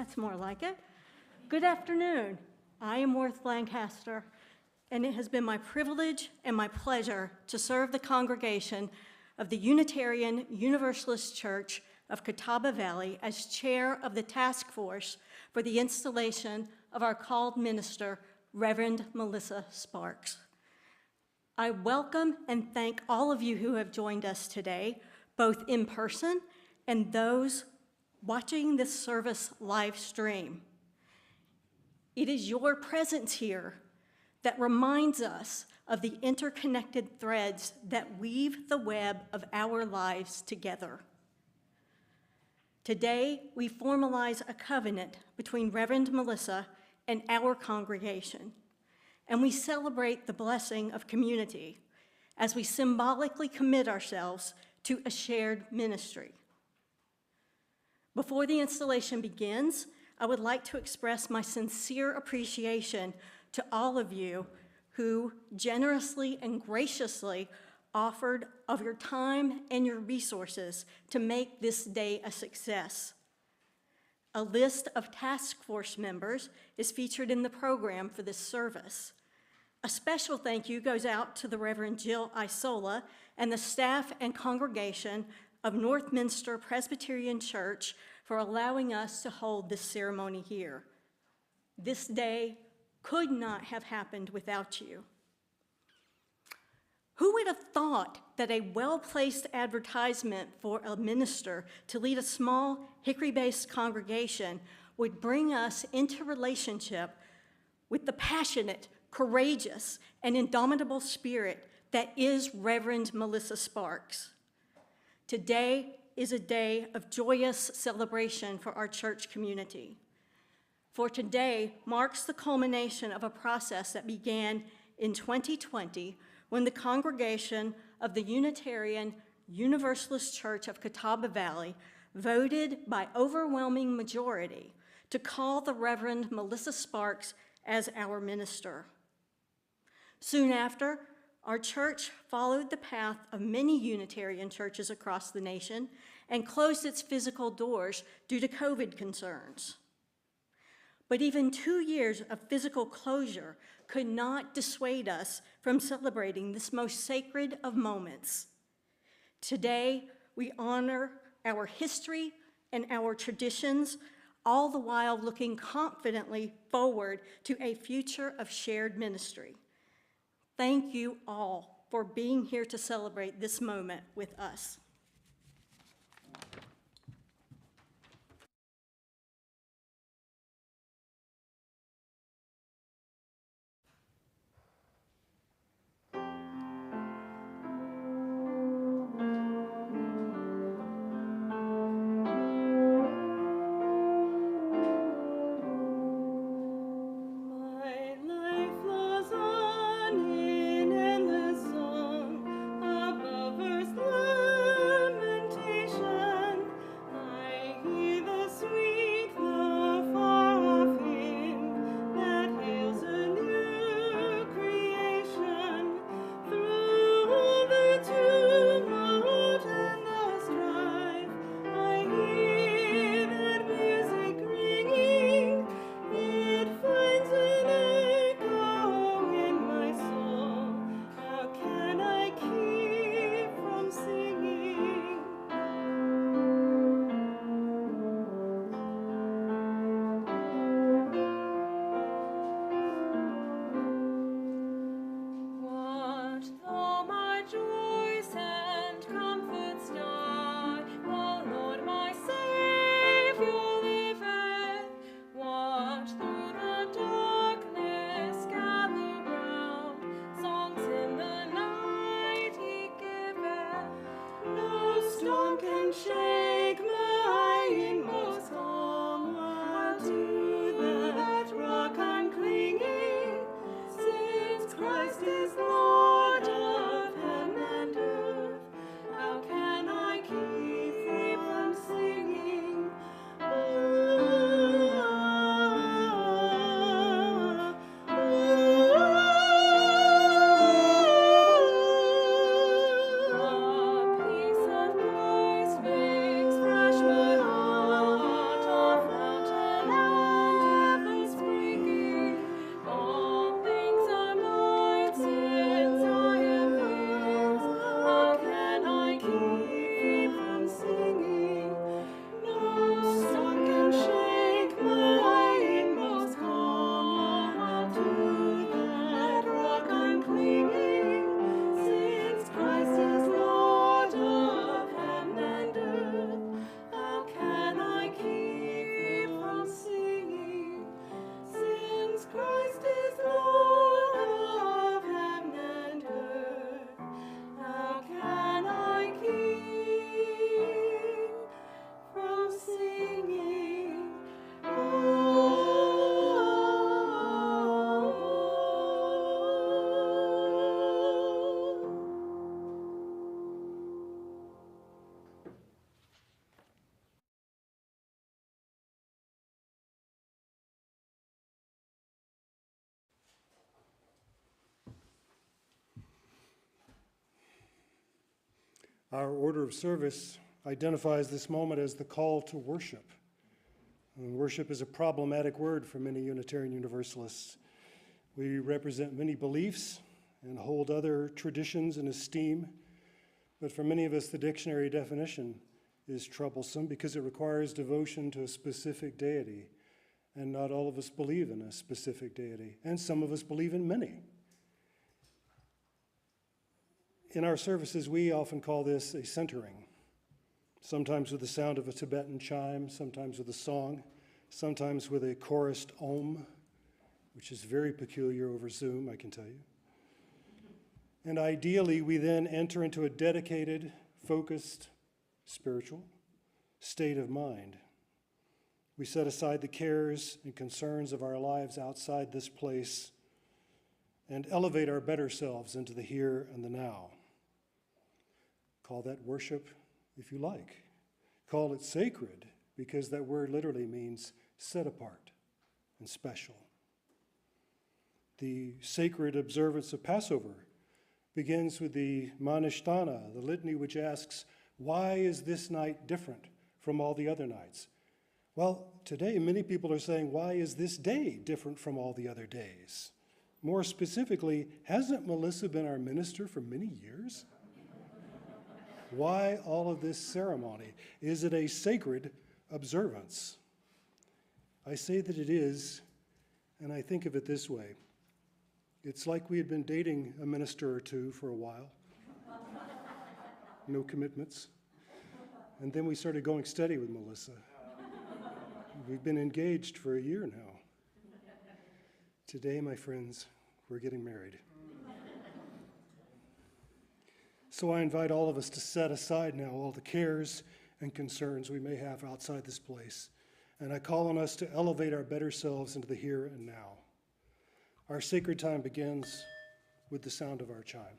That's more like it. Good afternoon. I am Worth Lancaster, and it has been my privilege and my pleasure to serve the congregation of the Unitarian Universalist Church of Catawba Valley as chair of the task force for the installation of our called minister, Reverend Melissa Sparks. I welcome and thank all of you who have joined us today, both in person and those watching this service live stream. It is your presence here that reminds us of the interconnected threads that weave the web of our lives together. Today, we formalize a covenant between Reverend Melissa and our congregation, and we celebrate the blessing of community as we symbolically commit ourselves to a shared ministry. Before the installation begins, I would like to express my sincere appreciation to all of you who generously and graciously offered of your time and your resources to make this day a success. A list of task force members is featured in the program for this service. A special thank you goes out to the Reverend Jill Isola and the staff and congregation of Northminster Presbyterian Church for allowing us to hold this ceremony here. This day could not have happened without you. Who would have thought that a well-placed advertisement for a minister to lead a small Hickory-based congregation would bring us into relationship with the passionate, courageous, and indomitable spirit that is Reverend Melissa Sparks. Today is a day of joyous celebration for our church community. For today marks the culmination of a process that began in 2020 when the congregation of the Unitarian Universalist Church of Catawba Valley voted by overwhelming majority to call the Reverend Melissa Sparks as our minister. Soon after, our church followed the path of many Unitarian churches across the nation and closed its physical doors due to COVID concerns. But even 2 years of physical closure could not dissuade us from celebrating this most sacred of moments. Today, we honor our history and our traditions, all the while looking confidently forward to a future of shared ministry. Thank you all for being here to celebrate this moment with us. Peace of Christ may Our order of service identifies this moment as the call to worship. And worship is a problematic word for many Unitarian Universalists. We represent many beliefs and hold other traditions in esteem, but for many of us, the dictionary definition is troublesome because it requires devotion to a specific deity, and not all of us believe in a specific deity, and some of us believe in many. In our services, we often call this a centering, sometimes with the sound of a Tibetan chime, sometimes with a song, sometimes with a chorused om, which is very peculiar over Zoom, I can tell you. And ideally, we then enter into a dedicated, focused, spiritual state of mind. We set aside the cares and concerns of our lives outside this place and elevate our better selves into the here and the now. Call that worship if you like. Call it sacred because that word literally means set apart and special. The sacred observance of Passover begins with the Manishtana, the litany which asks, why is this night different from all the other nights? Well, today many people are saying, why is this day different from all the other days? More specifically, hasn't Melissa been our minister for many years? Why all of this ceremony? Is it a sacred observance? I say that it is, and I think of it this way. It's like we had been dating a minister or two for a while. No commitments. And then we started going steady with Melissa. We've been engaged for a year now. Today, my friends, we're getting married. So I invite all of us to set aside now all the cares and concerns we may have outside this place. And I call on us to elevate our better selves into the here and now. Our sacred time begins with the sound of our chime.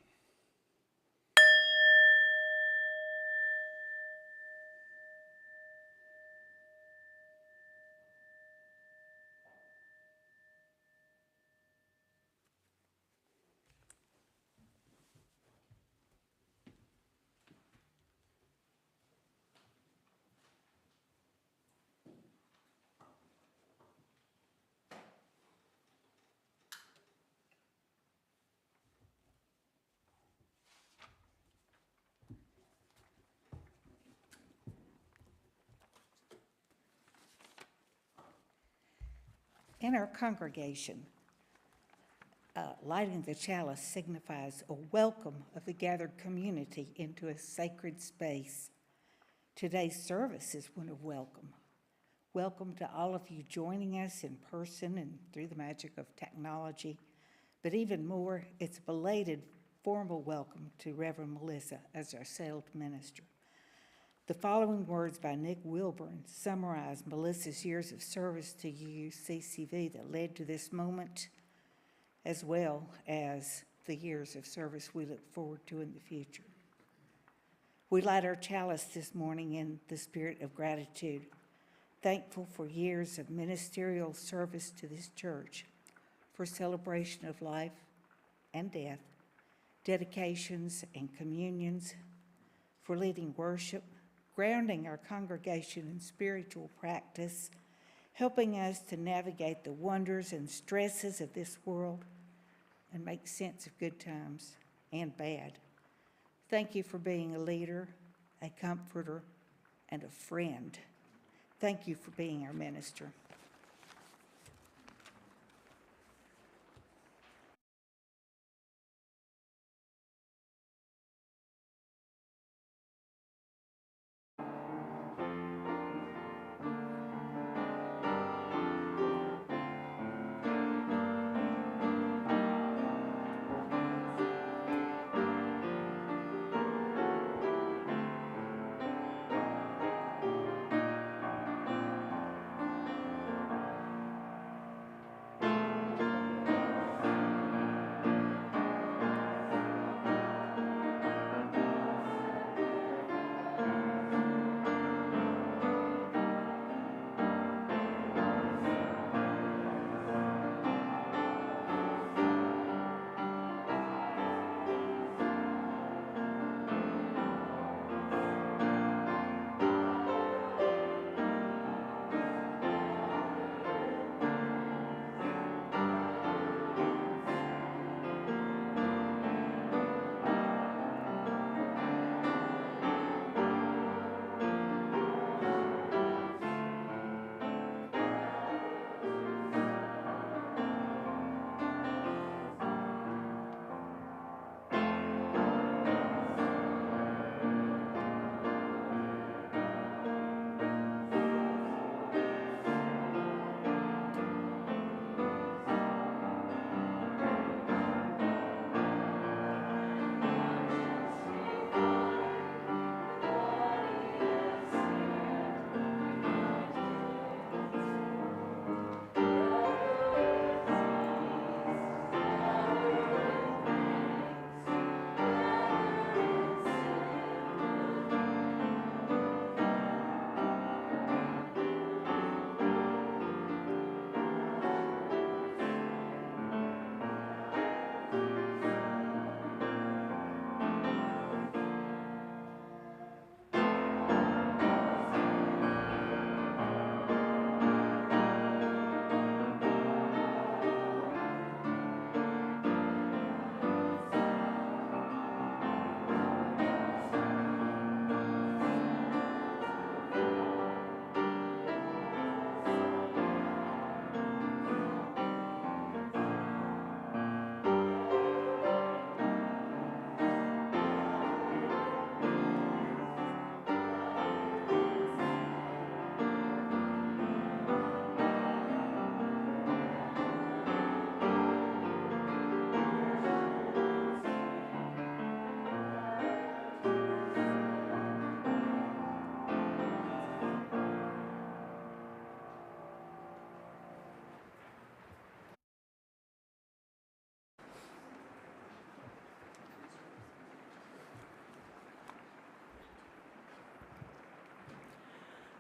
In our congregation, lighting the chalice signifies a welcome of the gathered community into a sacred space. Today's service is one of welcome. Welcome to all of you joining us in person and through the magic of technology. But even more, it's a belated formal welcome to Reverend Melissa as our sealed minister. The following words by Nick Wilburn summarize Melissa's years of service to UCCV that led to this moment, as well as the years of service we look forward to in the future. We light our chalice this morning in the spirit of gratitude, thankful for years of ministerial service to this church, for celebration of life and death, dedications and communions, for leading worship, grounding our congregation in spiritual practice, helping us to navigate the wonders and stresses of this world and make sense of good times and bad. Thank you for being a leader, a comforter, and a friend. Thank you for being our minister.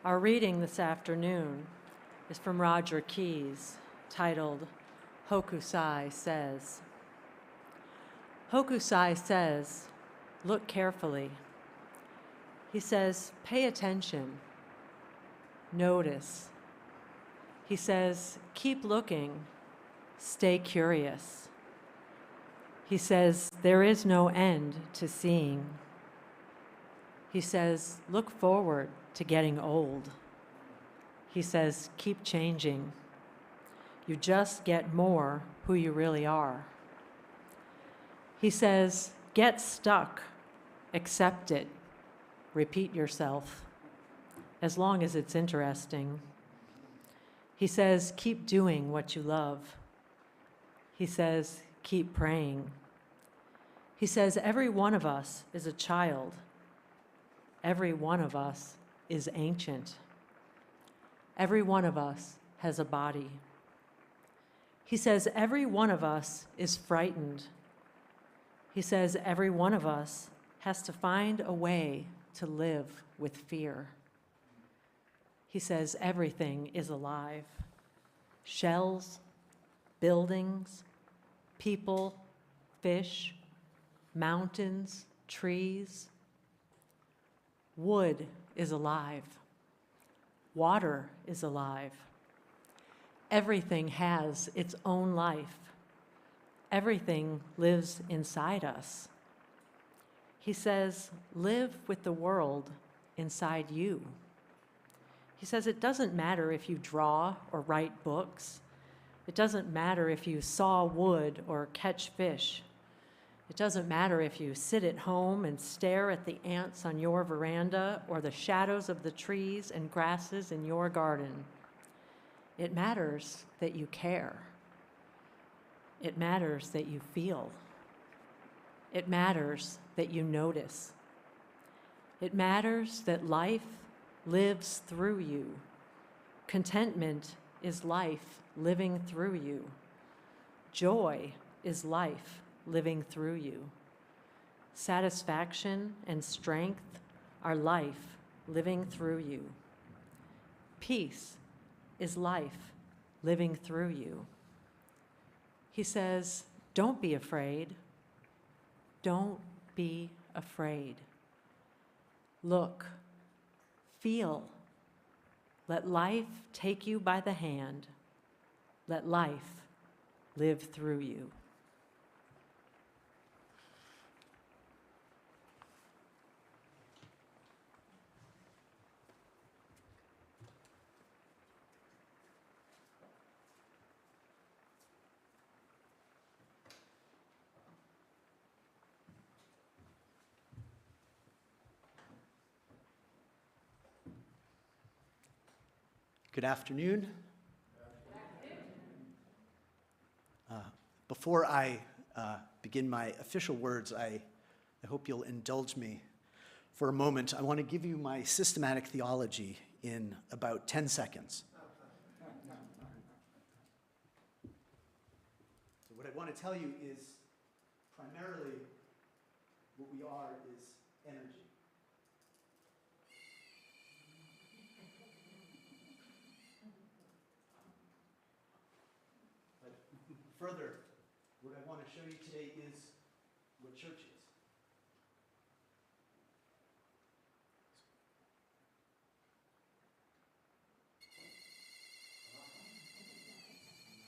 Our reading this afternoon is from Roger Keyes, titled Hokusai Says. Hokusai says, look carefully. He says, pay attention, notice. He says, keep looking, stay curious. He says, there is no end to seeing. He says, look forward to getting old. He says, keep changing. You just get more who you really are. He says, get stuck, accept it, repeat yourself, as long as it's interesting. He says, keep doing what you love. He says, keep praying. He says, every one of us is a child. Every one of us is ancient. Every one of us has a body. He says, every one of us is frightened. He says, every one of us has to find a way to live with fear. He says, everything is alive. Shells, buildings, people, fish, mountains, trees. Wood is alive. Water is alive. Everything has its own life. Everything lives inside us. He says, live with the world inside you. He says, it doesn't matter if you draw or write books. It doesn't matter if you saw wood or catch fish. It doesn't matter if you sit at home and stare at the ants on your veranda or the shadows of the trees and grasses in your garden. It matters that you care. It matters that you feel. It matters that you notice. It matters that life lives through you. Contentment is life living through you. Joy is life living through you. Satisfaction and strength are life living through you. Peace is life living through you. He says, don't be afraid. Don't be afraid. Look, feel. Let life take you by the hand. Let life live through you. Good afternoon. Before I begin my official words, I hope you'll indulge me for a moment. I want to give you my systematic theology in about 10 seconds. So what I want to tell you is primarily what we are is energy. Further, what I want to show you today is what church is.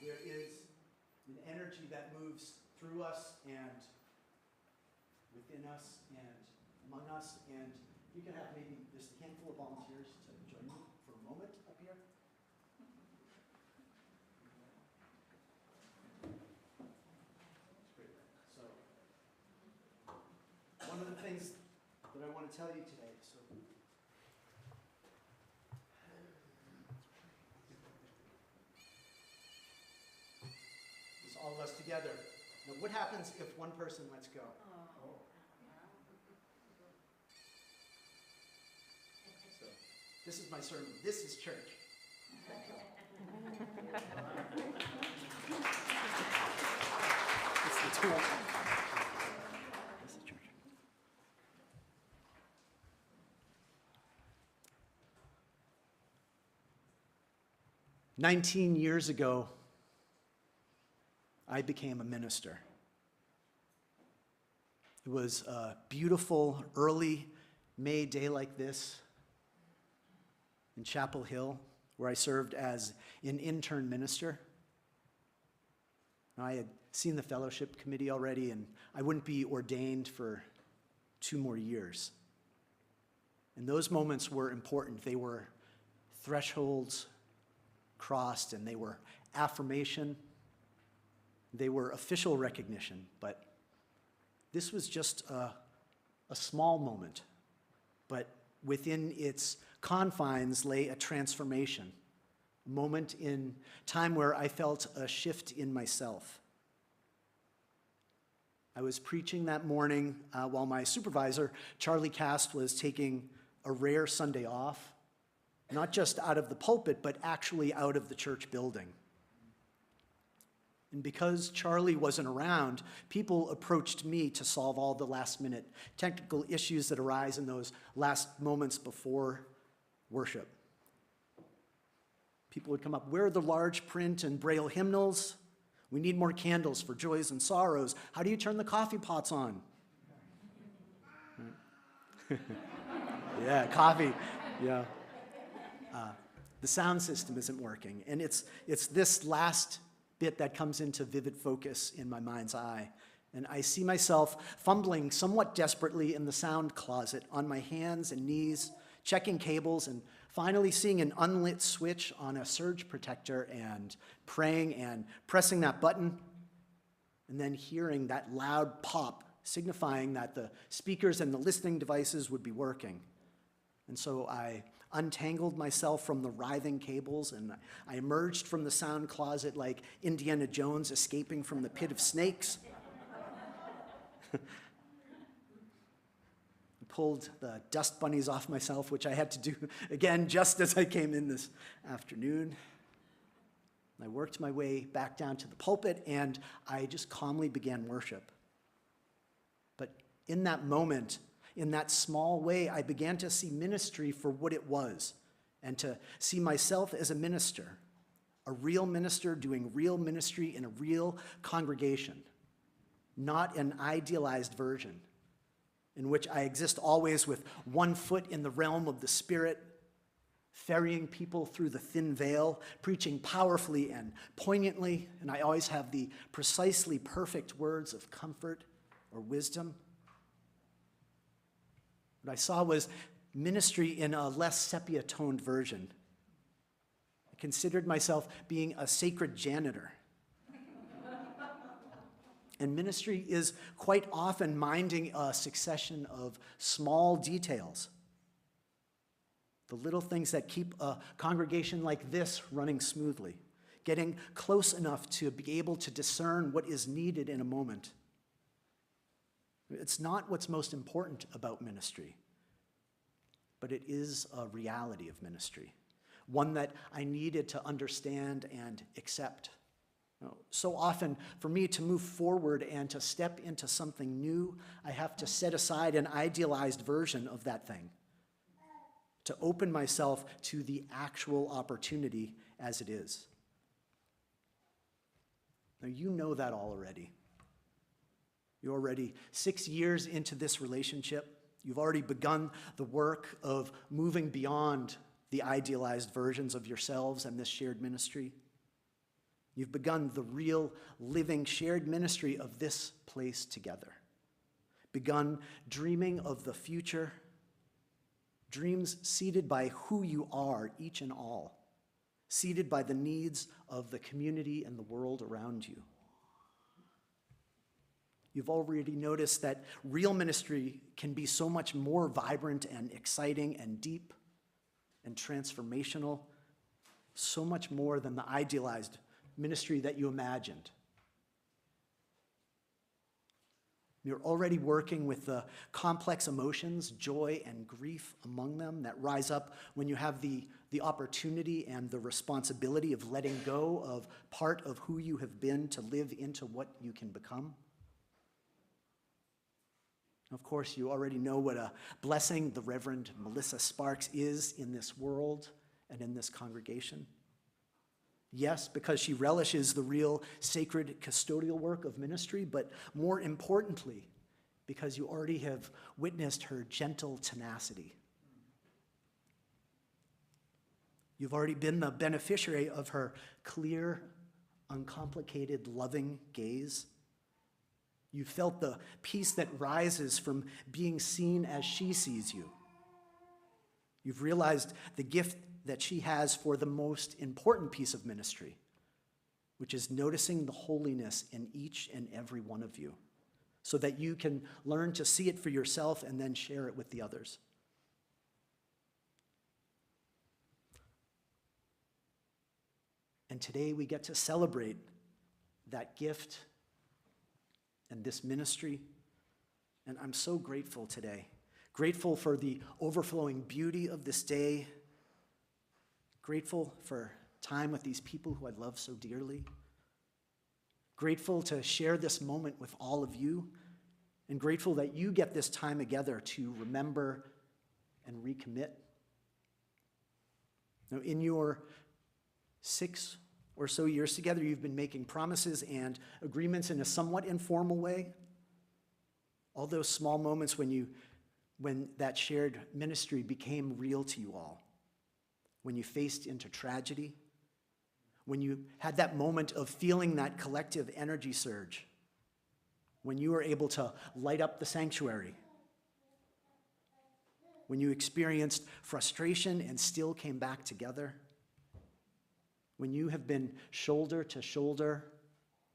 There is an energy that moves through us and within us and among us, and you can have maybe just a handful of volunteers to join me for a moment up here. One of the things that I want to tell you today, is all of us together. Now, what happens if one person lets go? So, this is my sermon. This is church. It's the tool. This is church. 19 years ago, I became a minister. It was a beautiful early May day like this in Chapel Hill, where I served as an intern minister. I had seen the fellowship committee already, and I wouldn't be ordained for 2 more years. And those moments were important. They were thresholds crossed, and they were affirmation. They were official recognition, but this was just a small moment. But within its confines lay a transformation, a moment in time where I felt a shift in myself. I was preaching that morning while my supervisor, Charlie Cast, was taking a rare Sunday off, not just out of the pulpit, but actually out of the church building. And because Charlie wasn't around, people approached me to solve all the last-minute technical issues that arise in those last moments before worship. People would come up, where are the large print and braille hymnals? We need more candles for joys and sorrows. How do you turn the coffee pots on? Yeah, coffee, yeah. The sound system isn't working. And it's this last bit that comes into vivid focus in my mind's eye. And I see myself fumbling somewhat desperately in the sound closet on my hands and knees, checking cables, and finally seeing an unlit switch on a surge protector and praying and pressing that button, and then hearing that loud pop signifying that the speakers and the listening devices would be working. And so I untangled myself from the writhing cables, and I emerged from the sound closet like Indiana Jones escaping from the pit of snakes. Pulled the dust bunnies off myself, which I had to do again just as I came in this afternoon. I worked my way back down to the pulpit, and I just calmly began worship. But in that moment, in that small way, I began to see ministry for what it was, and to see myself as a minister doing real ministry in a real congregation, not an idealized version in which I exist always with one foot in the realm of the Spirit, ferrying people through the thin veil, preaching powerfully and poignantly, and I always have the precisely perfect words of comfort or wisdom. What I saw was ministry in a less sepia-toned version. I considered myself being a sacred janitor. And ministry is quite often minding a succession of small details, the little things that keep a congregation like this running smoothly, getting close enough to be able to discern what is needed in a moment. It's not what's most important about ministry, but it is a reality of ministry, one that I needed to understand and accept. So often, for me to move forward and to step into something new, I have to set aside an idealized version of that thing, to open myself to the actual opportunity as it is. Now, you know that all already. You're already 6 years into this relationship. You've already begun the work of moving beyond the idealized versions of yourselves and this shared ministry. You've begun the real, living, shared ministry of this place together. Begun dreaming of the future, dreams seated by who you are, each and all, seated by the needs of the community and the world around you. You've already noticed that real ministry can be so much more vibrant and exciting and deep and transformational, so much more than the idealized ministry that you imagined. You're already working with the complex emotions, joy and grief among them that rise up when you have the opportunity and the responsibility of letting go of part of who you have been to live into what you can become. Of course, you already know what a blessing the Reverend Melissa Sparks is in this world and in this congregation. Yes, because she relishes the real sacred custodial work of ministry, but more importantly, because you already have witnessed her gentle tenacity. You've already been the beneficiary of her clear, uncomplicated, loving gaze. You felt the peace that rises from being seen as she sees you. You've realized the gift that she has for the most important piece of ministry, which is noticing the holiness in each and every one of you, so that you can learn to see it for yourself and then share it with the others. And today we get to celebrate that gift and this ministry. And I'm so grateful today. Grateful for the overflowing beauty of this day. Grateful for time with these people who I love so dearly. Grateful to share this moment with all of you. And grateful that you get this time together to remember and recommit. Now, in your 6 or so years together, you've been making promises and agreements in a somewhat informal way. All those small moments when that shared ministry became real to you all. When you faced into tragedy. When you had that moment of feeling that collective energy surge. When you were able to light up the sanctuary. When you experienced frustration and still came back together. When you have been shoulder to shoulder,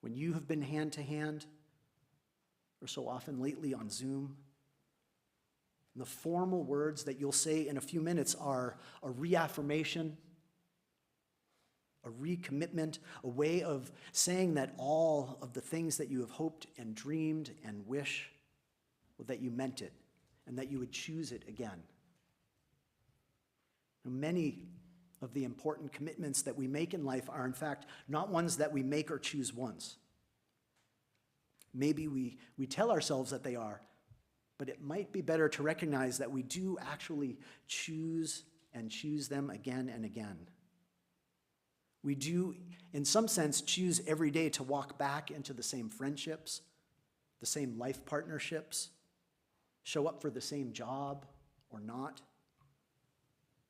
when you have been hand to hand, or so often lately on Zoom. The formal words that you'll say in a few minutes are a reaffirmation, a recommitment, a way of saying that all of the things that you have hoped and dreamed and wish, well, that you meant it and that you would choose it again. Now, many of the important commitments that we make in life are, in fact, not ones that we make or choose once. Maybe we tell ourselves that they are, but it might be better to recognize that we do actually choose and choose them again and again. We do, in some sense, choose every day to walk back into the same friendships, the same life partnerships, show up for the same job or not.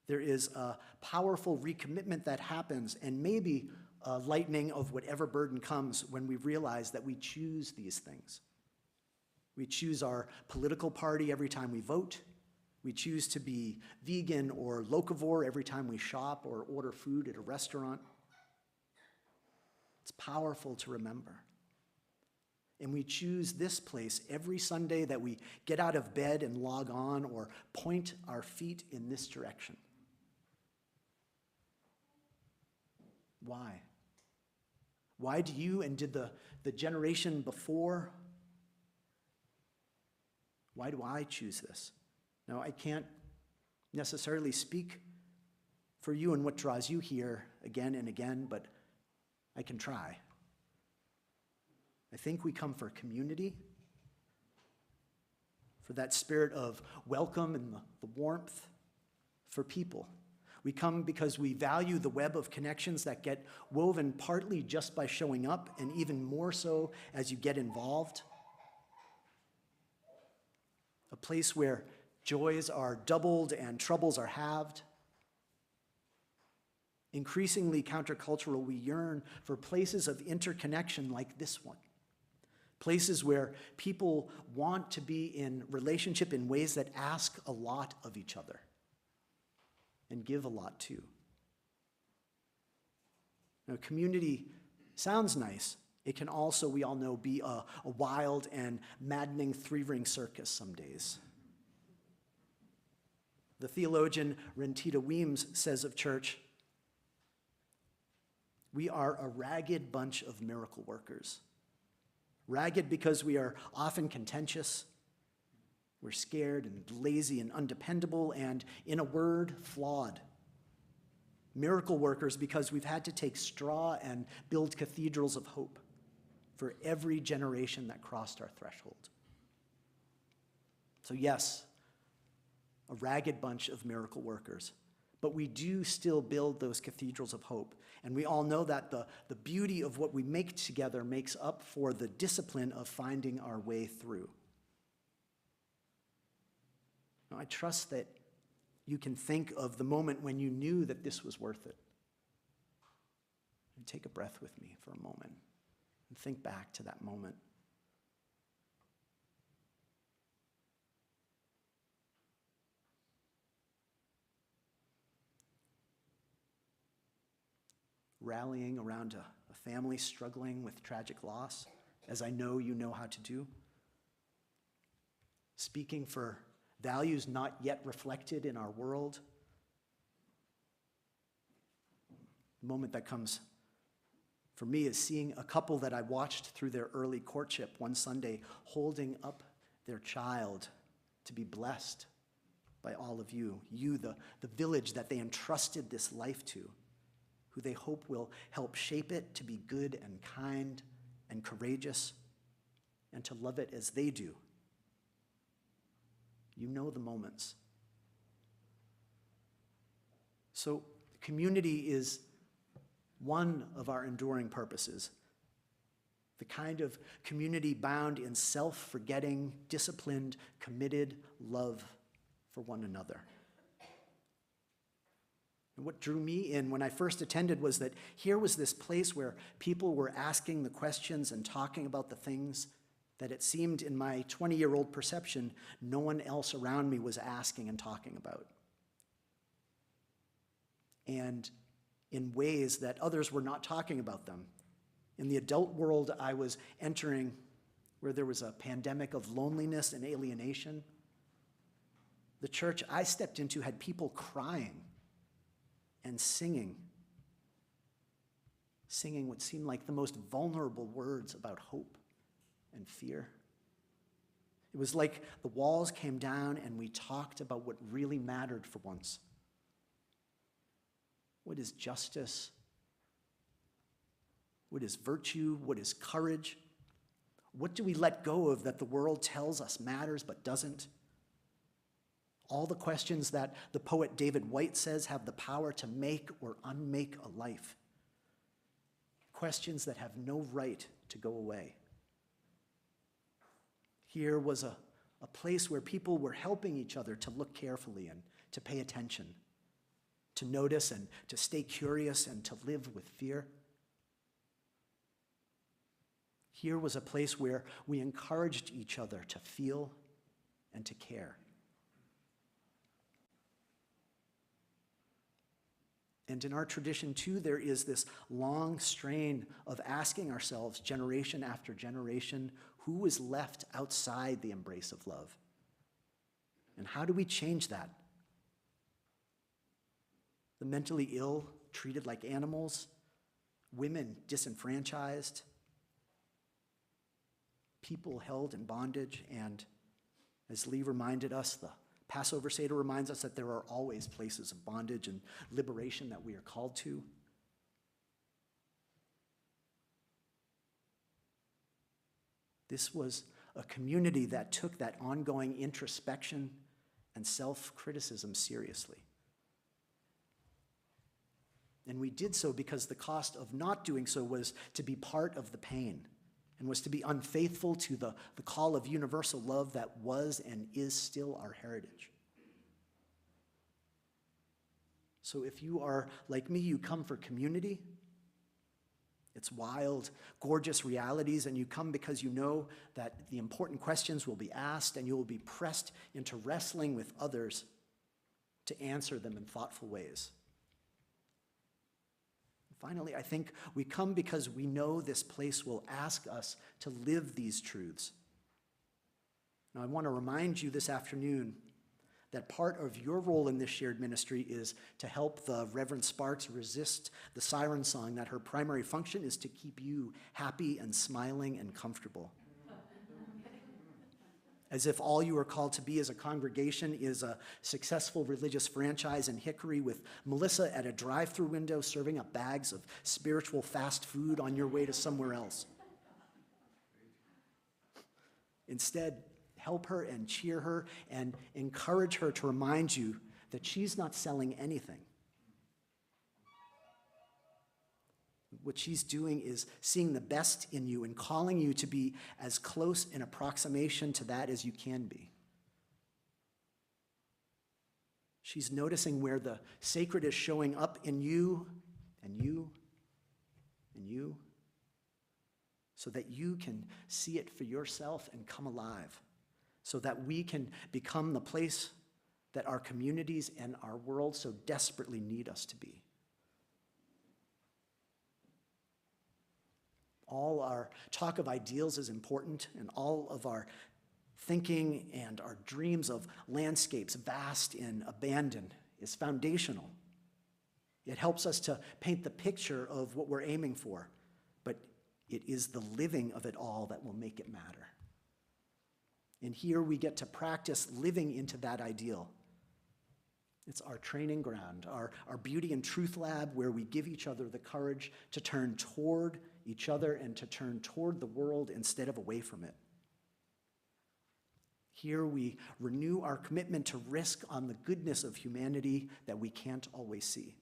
There is a powerful recommitment that happens, and maybe a lightening of whatever burden comes when we realize that we choose these things. We choose our political party every time we vote. We choose to be vegan or locavore every time we shop or order food at a restaurant. It's powerful to remember. And we choose this place every Sunday that we get out of bed and log on or point our feet in this direction. Why? Why do you and did the generation before? Why do I choose this? Now, I can't necessarily speak for you and what draws you here again and again, but I can try. I think we come for community, for that spirit of welcome and the warmth, for people. We come because we value the web of connections that get woven partly just by showing up, and even more so as you get involved. A place where joys are doubled and troubles are halved. Increasingly countercultural, we yearn for places of interconnection like this one. Places where people want to be in relationship in ways that ask a lot of each other and give a lot too. Now, community sounds nice. It can also, we all know, be a wild and maddening three-ring circus some days. The theologian Rentita Weems says of church, "We are a ragged bunch of miracle workers. Ragged because we are often contentious, we're scared and lazy and undependable, and, in a word, flawed. Miracle workers because we've had to take straw and build cathedrals of hope for every generation that crossed our threshold." So yes, a ragged bunch of miracle workers, but we do still build those cathedrals of hope. And we all know that the beauty of what we make together makes up for the discipline of finding our way through. Now, I trust that you can think of the moment when you knew that this was worth it. And take a breath with me for a moment and think back to that moment. Rallying around a family struggling with tragic loss, as I know you know how to do. Speaking for values not yet reflected in our world. The moment that comes for me is seeing a couple that I watched through their early courtship one Sunday holding up their child to be blessed by all of you, the village that they entrusted this life to, who they hope will help shape it to be good and kind and courageous and to love it as they do. You know the moments. So community is one of our enduring purposes, the kind of community bound in self-forgetting, disciplined, committed love for one another. And what drew me in when I first attended was that here was this place where people were asking the questions and talking about the things that it seemed in my 20-year-old perception no one else around me was asking and talking about. And in ways that others were not talking about them. In the adult world I was entering, where there was a pandemic of loneliness and alienation, the church I stepped into had people crying and singing what seemed like the most vulnerable words about hope and fear. It was like the walls came down and we talked about what really mattered for once. What is justice? What is virtue? What is courage? What do we let go of that the world tells us matters but doesn't? All the questions that the poet David White says have the power to make or unmake a life. Questions that have no right to go away. Here was a place where people were helping each other to look carefully and to pay attention, to notice and to stay curious and to live with fear. Here was a place where we encouraged each other to feel and to care. And in our tradition, too, there is this long strain of asking ourselves, generation after generation, who is left outside the embrace of love? And how do we change that? The mentally ill treated like animals, women disenfranchised, people held in bondage, and as Lee reminded us, the Passover Seder reminds us that there are always places of bondage and liberation that we are called to. This was a community that took that ongoing introspection and self-criticism seriously. And we did so because the cost of not doing so was to be part of the pain and was to be unfaithful to the call of universal love that was and is still our heritage. So if you are like me, you come for community, it's wild, gorgeous realities, and you come because you know that the important questions will be asked and you will be pressed into wrestling with others to answer them in thoughtful ways. Finally, I think we come because we know this place will ask us to live these truths. Now, I want to remind you this afternoon that part of your role in this shared ministry is to help the Reverend Sparks resist the siren song that her primary function is to keep you happy and smiling and comfortable. As if all you are called to be as a congregation is a successful religious franchise in Hickory with Melissa at a drive-through window serving up bags of spiritual fast food on your way to somewhere else. Instead, help her and cheer her and encourage her to remind you that she's not selling anything, what she's doing is seeing the best in you and calling you to be as close an approximation to that as you can be. She's noticing where the sacred is showing up in you and you and you, so that you can see it for yourself and come alive, so that we can become the place that our communities and our world so desperately need us to be. All our talk of ideals is important, and all of our thinking and our dreams of landscapes vast and abandoned is foundational. It helps us to paint the picture of what we're aiming for, but it is the living of it all that will make it matter. And here we get to practice living into that ideal. It's our training ground, our beauty and truth lab, where we give each other the courage to turn toward each other and to turn toward the world instead of away from it. Here we renew our commitment to risk on the goodness of humanity that we can't always see.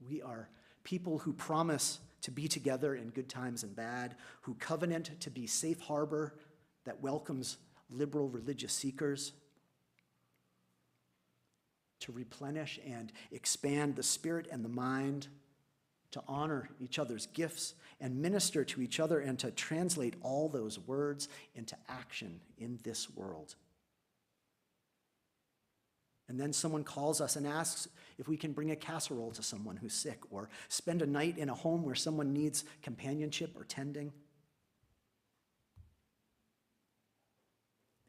We are people who promise to be together in good times and bad, who covenant to be safe harbor that welcomes liberal religious seekers, to replenish and expand the spirit and the mind, to honor each other's gifts and minister to each other, and to translate all those words into action in this world. And then someone calls us and asks if we can bring a casserole to someone who's sick, or spend a night in a home where someone needs companionship or tending.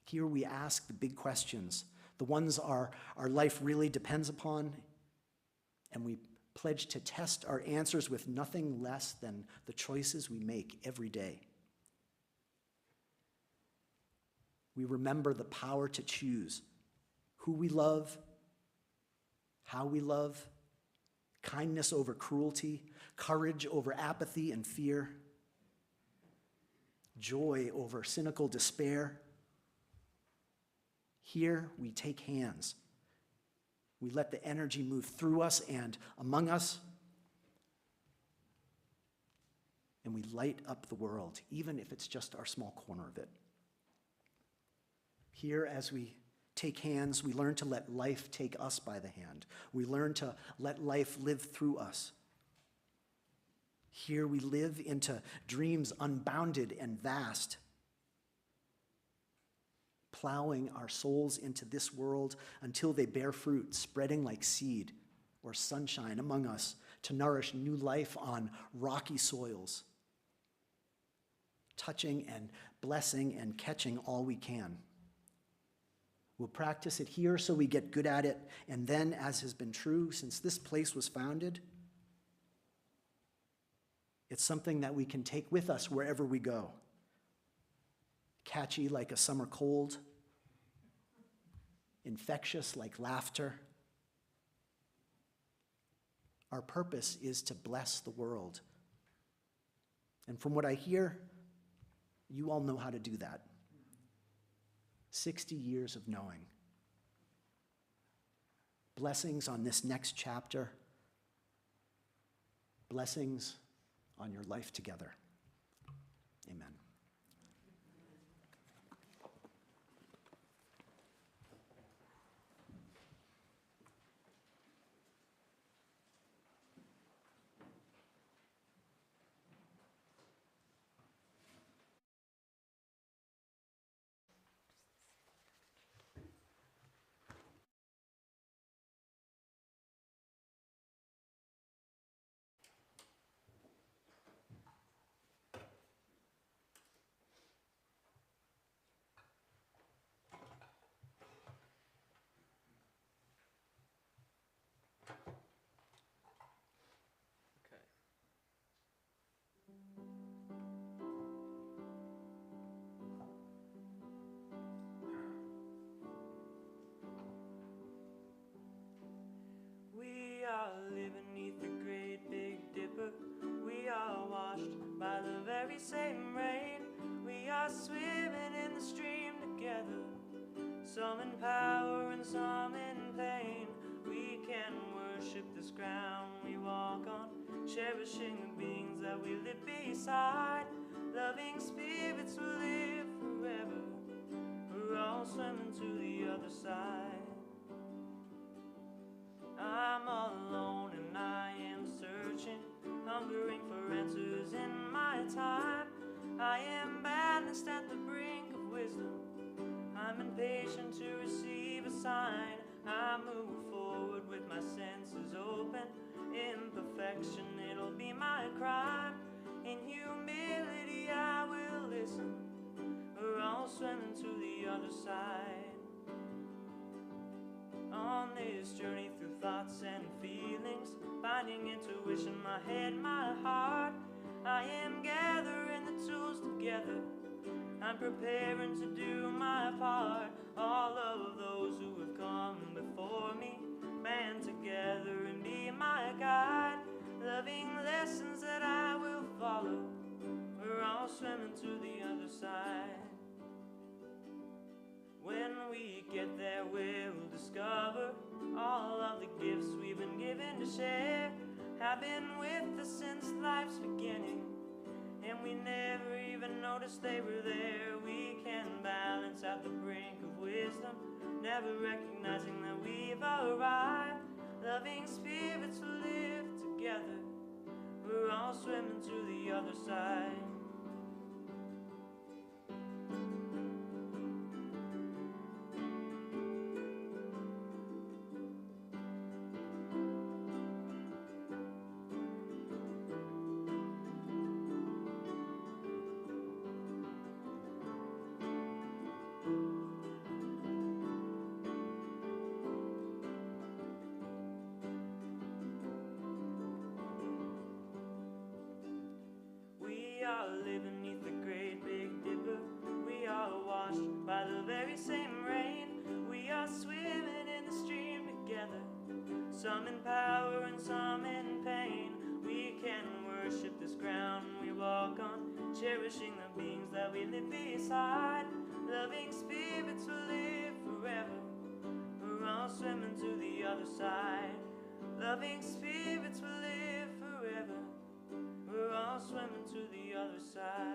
Here we ask the big questions, the ones our life really depends upon, and we pledge to test our answers with nothing less than the choices we make every day. We remember the power to choose who we love, how we love, kindness over cruelty, courage over apathy and fear, joy over cynical despair. Here we take hands. We let the energy move through us and among us, and we light up the world, even if it's just our small corner of it. Here, as we take hands, we learn to let life take us by the hand. We learn to let life live through us. Here we live into dreams unbounded and vast, plowing our souls into this world until they bear fruit, spreading like seed or sunshine among us to nourish new life on rocky soils, touching and blessing and catching all we can. We'll practice it here so we get good at it, and then, as has been true since this place was founded, it's something that we can take with us wherever we go. Catchy like a summer cold, infectious like laughter. Our purpose is to bless the world. And from what I hear, you all know how to do that. 60 years of knowing. Blessings on this next chapter. Blessings on your life together. Amen. We are living neath the great big dipper. We are washed by the very same rain. We are swimming in the stream together, some in power and some in pain. we can worship this ground we walk on, cherishing the beings that we live beside. Loving spirits will live forever. We're all swimming to the other side. I'm all alone and I am searching, hungering for answers in my time. I am balanced at the brink of wisdom. I'm impatient to receive a sign. I move forward with my senses open. Imperfection, it'll be my crime. In humility I will listen. We're all swimming to the other side. On this journey through thoughts and feelings, finding intuition, my head, my heart, I am gathering the tools together. I'm preparing to do my part. All of those who have come before me band together and be my guide. Loving lessons that I will follow. We're all swimming to the other side. When we get there, we'll discover all of the gifts we've been given to share have been with us since life's beginning, and we never even noticed they were there. We can balance at the brink of wisdom, never recognizing that we've arrived. Loving spirits will live together. We're all swimming to the other side. We are living neath the great big dipper. We are washed by the very same rain. We are swimming in the stream together, some in power and some in pain. We can worship this ground we walk on, cherishing the beings that we live beside. Loving spirits will live forever. We're all swimming to the other side. Loving spirits will live forever. We're all swimming to the other side.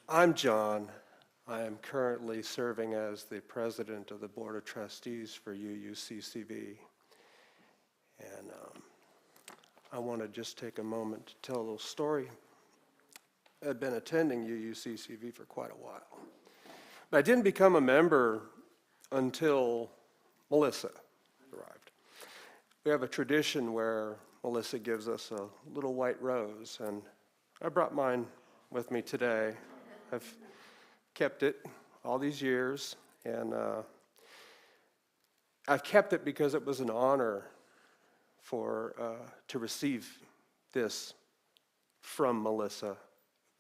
I'm John. I am currently serving as the president of the Board of Trustees for UUCCV. And I want to just take a moment to tell a little story. I've been attending UUCCV for quite a while. But I didn't become a member until Melissa arrived. We have a tradition where Melissa gives us a little white rose, and I brought mine with me today. I've kept it all these years, and I've kept it because it was an honor to receive this from Melissa.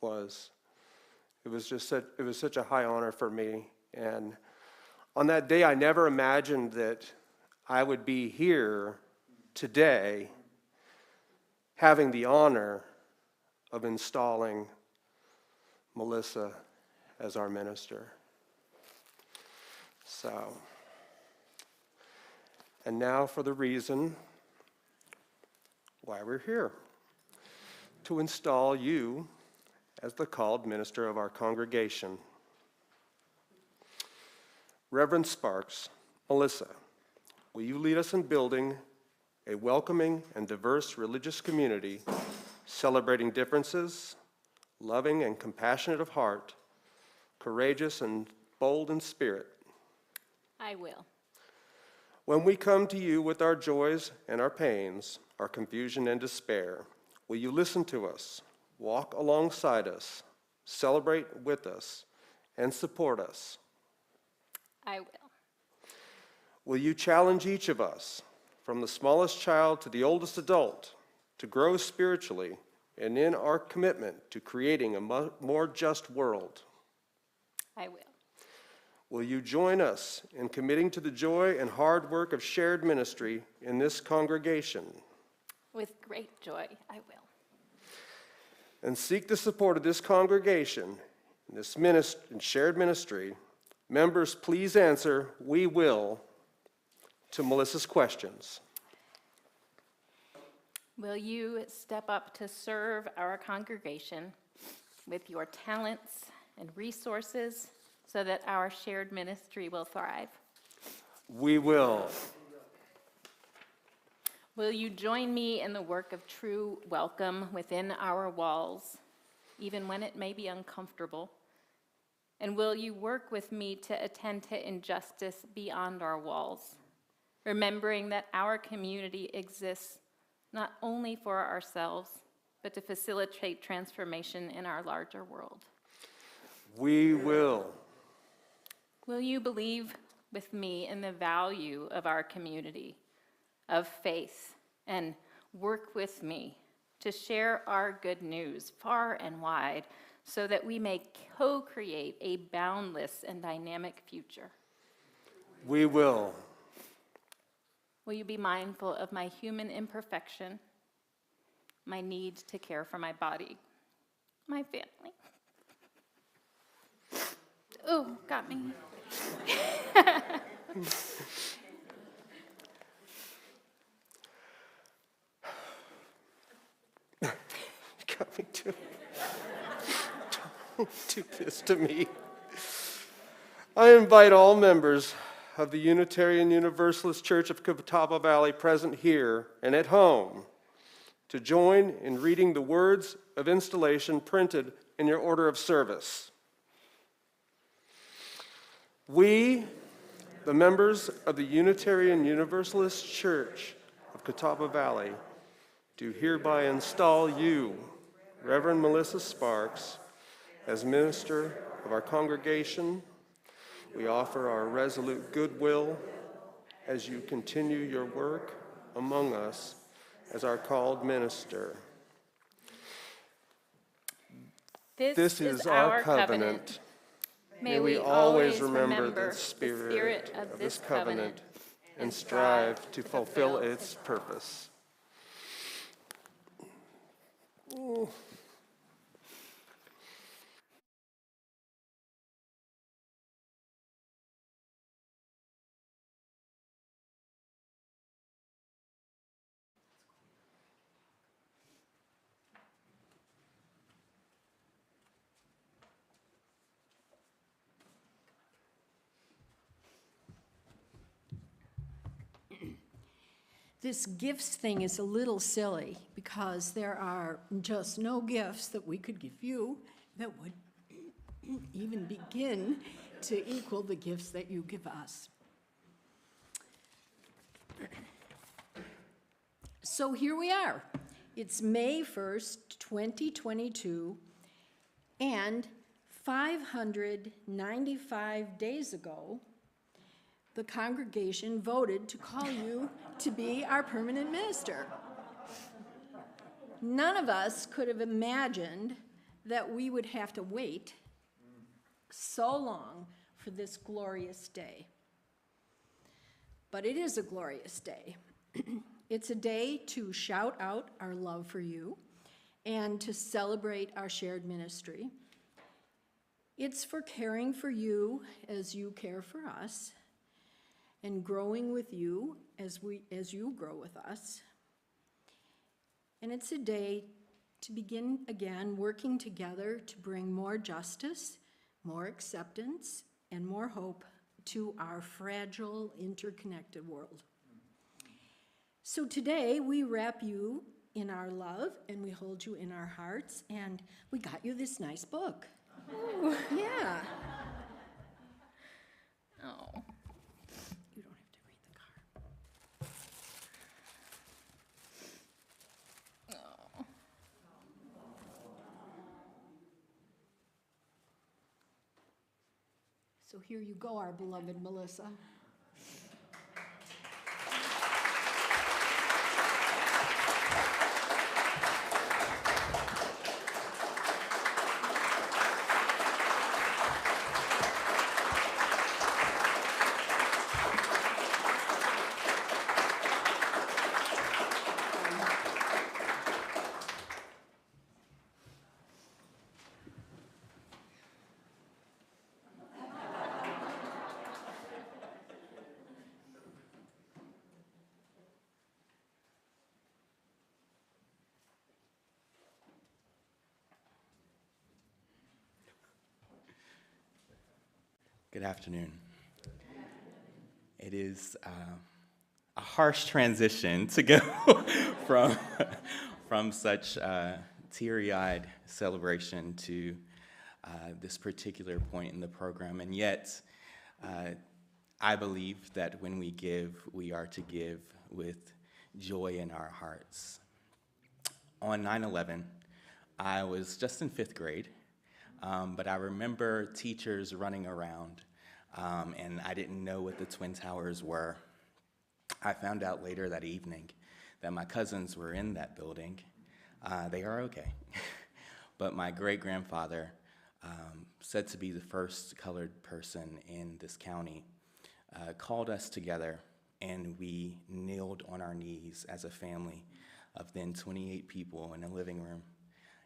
It was such a high honor for me, and on that day I never imagined that I would be here today having the honor of installing Melissa as our minister. So, and now for the reason why we're here: to install you as the called minister of our congregation. Reverend Sparks, Melissa, will you lead us in building a welcoming and diverse religious community, celebrating differences, loving and compassionate of heart, courageous and bold in spirit? I will. When we come to you with our joys and our pains, our confusion and despair, will you listen to us, walk alongside us, celebrate with us, and support us? I will. Will you challenge each of us, from the smallest child to the oldest adult, to grow spiritually and in our commitment to creating a more just world? I will. Will you join us in committing to the joy and hard work of shared ministry in this congregation? With great joy, I will. And seek the support of this congregation in this shared ministry. Members, please answer, "We will," to Melissa's questions. Will you step up to serve our congregation with your talents and resources so that our shared ministry will thrive? We will. Will you join me in the work of true welcome within our walls, even when it may be uncomfortable? And will you work with me to attend to injustice beyond our walls, remembering that our community exists not only for ourselves, but to facilitate transformation in our larger world? We will. Will you believe with me in the value of our community of faith and work with me to share our good news far and wide so that we may co-create a boundless and dynamic future? We will. Will you be mindful of my human imperfection, my need to care for my body, my family? Oh, got me. Got me too. Don't do this to me. I invite all members of the Unitarian Universalist Church of Catawba Valley present here and at home to join in reading the words of installation printed in your order of service. We, the members of the Unitarian Universalist Church of Catawba Valley, do hereby install you, Reverend Melissa Sparks, as minister of our congregation. We offer our resolute goodwill as you continue your work among us as our called minister. This is our covenant. May we always remember the spirit of this covenant and strive to fulfill its purpose. Ooh. This gifts thing is a little silly because there are just no gifts that we could give you that would even begin to equal the gifts that you give us. So here we are. It's May 1st, 2022, and 595 days ago, the congregation voted to call you to be our permanent minister. None of us could have imagined that we would have to wait so long for this glorious day. But it is a glorious day. It's a day to shout out our love for you and to celebrate our shared ministry. It's for caring for you as you care for us, and growing with you as you grow with us. And it's a day to begin again working together to bring more justice, more acceptance, and more hope to our fragile, interconnected world. So today we wrap you in our love and we hold you in our hearts, and we got you this nice book. Ooh, yeah. Oh. You don't have to read the card. Oh. So here you go, our beloved Melissa. Good afternoon. It is a harsh transition to go from such teary-eyed celebration to this particular point in the program, and yet I believe that when we give, we are to give with joy in our hearts. On 9/11, I was just in 5th grade, but I remember teachers running around, and I didn't know what the Twin Towers were. I found out later that evening that my cousins were in that building. They are okay. But my great-grandfather, said to be the first colored person in this county, called us together, and we kneeled on our knees as a family of then 28 people in a living room